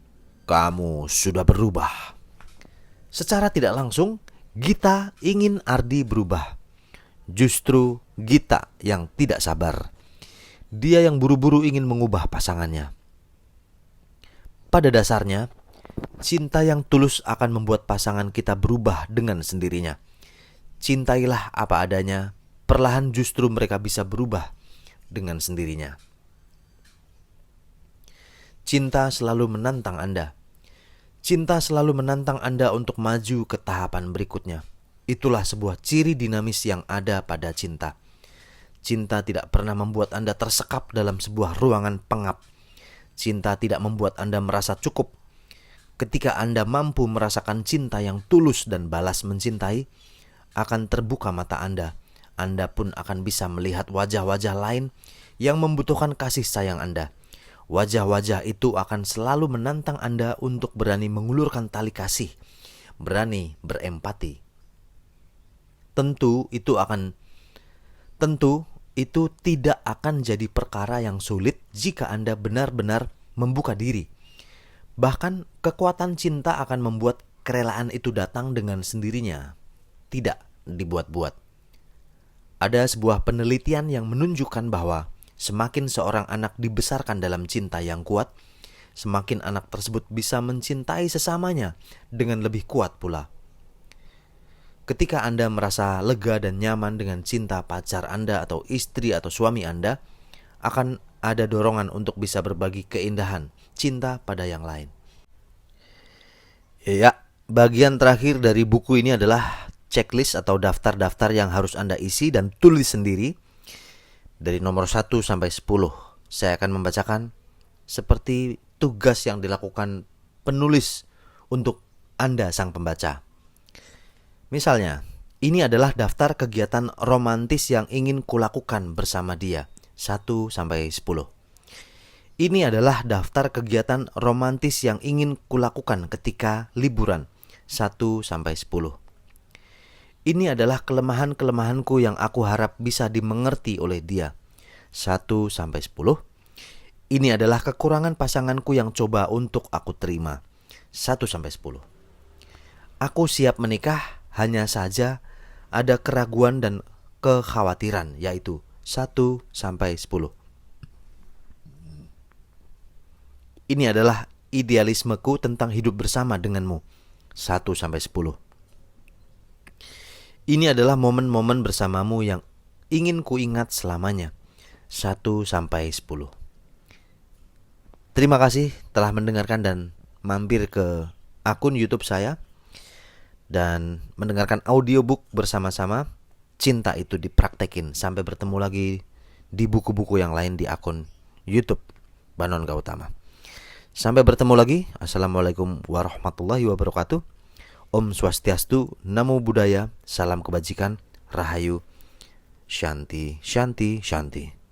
[SPEAKER 1] "Kamu sudah berubah." Secara tidak langsung, Gita ingin Ardi berubah. Justru Gita yang tidak sabar. Dia yang buru-buru ingin mengubah pasangannya. Pada dasarnya, cinta yang tulus akan membuat pasangan kita berubah dengan sendirinya. Cintailah apa adanya, perlahan justru mereka bisa berubah dengan sendirinya. Cinta selalu menantang Anda. Cinta selalu menantang Anda untuk maju ke tahapan berikutnya. Itulah sebuah ciri dinamis yang ada pada cinta. Cinta tidak pernah membuat Anda tersekap dalam sebuah ruangan pengap. Cinta tidak membuat Anda merasa cukup. Ketika Anda mampu merasakan cinta yang tulus dan balas mencintai, akan terbuka mata Anda. Anda pun akan bisa melihat wajah-wajah lain yang membutuhkan kasih sayang Anda. Wajah-wajah itu akan selalu menantang Anda untuk berani mengulurkan tali kasih, berani berempati. Tentu itu tidak akan jadi perkara yang sulit jika Anda benar-benar membuka diri. Bahkan kekuatan cinta akan membuat kerelaan itu datang dengan sendirinya, tidak dibuat-buat. Ada sebuah penelitian yang menunjukkan bahwa semakin seorang anak dibesarkan dalam cinta yang kuat, semakin anak tersebut bisa mencintai sesamanya dengan lebih kuat pula. Ketika Anda merasa lega dan nyaman dengan cinta pacar Anda atau istri atau suami Anda, akan ada dorongan untuk bisa berbagi keindahan cinta pada yang lain. Ya, bagian terakhir dari buku ini adalah checklist atau daftar-daftar yang harus Anda isi dan tulis sendiri dari nomor 1 sampai 10. Saya akan membacakan seperti tugas yang dilakukan penulis untuk Anda sang pembaca. Misalnya, ini adalah daftar kegiatan romantis yang ingin kulakukan bersama dia, 1 sampai 10. Ini adalah daftar kegiatan romantis yang ingin kulakukan ketika liburan, 1 sampai 10. Ini adalah kelemahan-kelemahanku yang aku harap bisa dimengerti oleh dia, 1 sampai 10. Ini adalah kekurangan pasanganku yang coba untuk aku terima, 1 sampai 10. Aku siap menikah, hanya saja ada keraguan dan kekhawatiran, yaitu 1 sampai 10. Ini adalah idealismeku tentang hidup bersama denganmu, 1 sampai 10. Ini adalah momen-momen bersamamu yang ingin kuingat selamanya, 1 sampai 10. Terima kasih telah mendengarkan dan mampir ke akun YouTube saya dan mendengarkan audiobook bersama-sama Cinta Itu Dipraktekin. Sampai bertemu lagi di buku-buku yang lain di akun YouTube Banon Gautama. Sampai bertemu lagi. Assalamualaikum warahmatullahi wabarakatuh. Om Swastiastu, Namo Buddhaya, salam kebajikan, Rahayu, Shanti, Shanti, Shanti.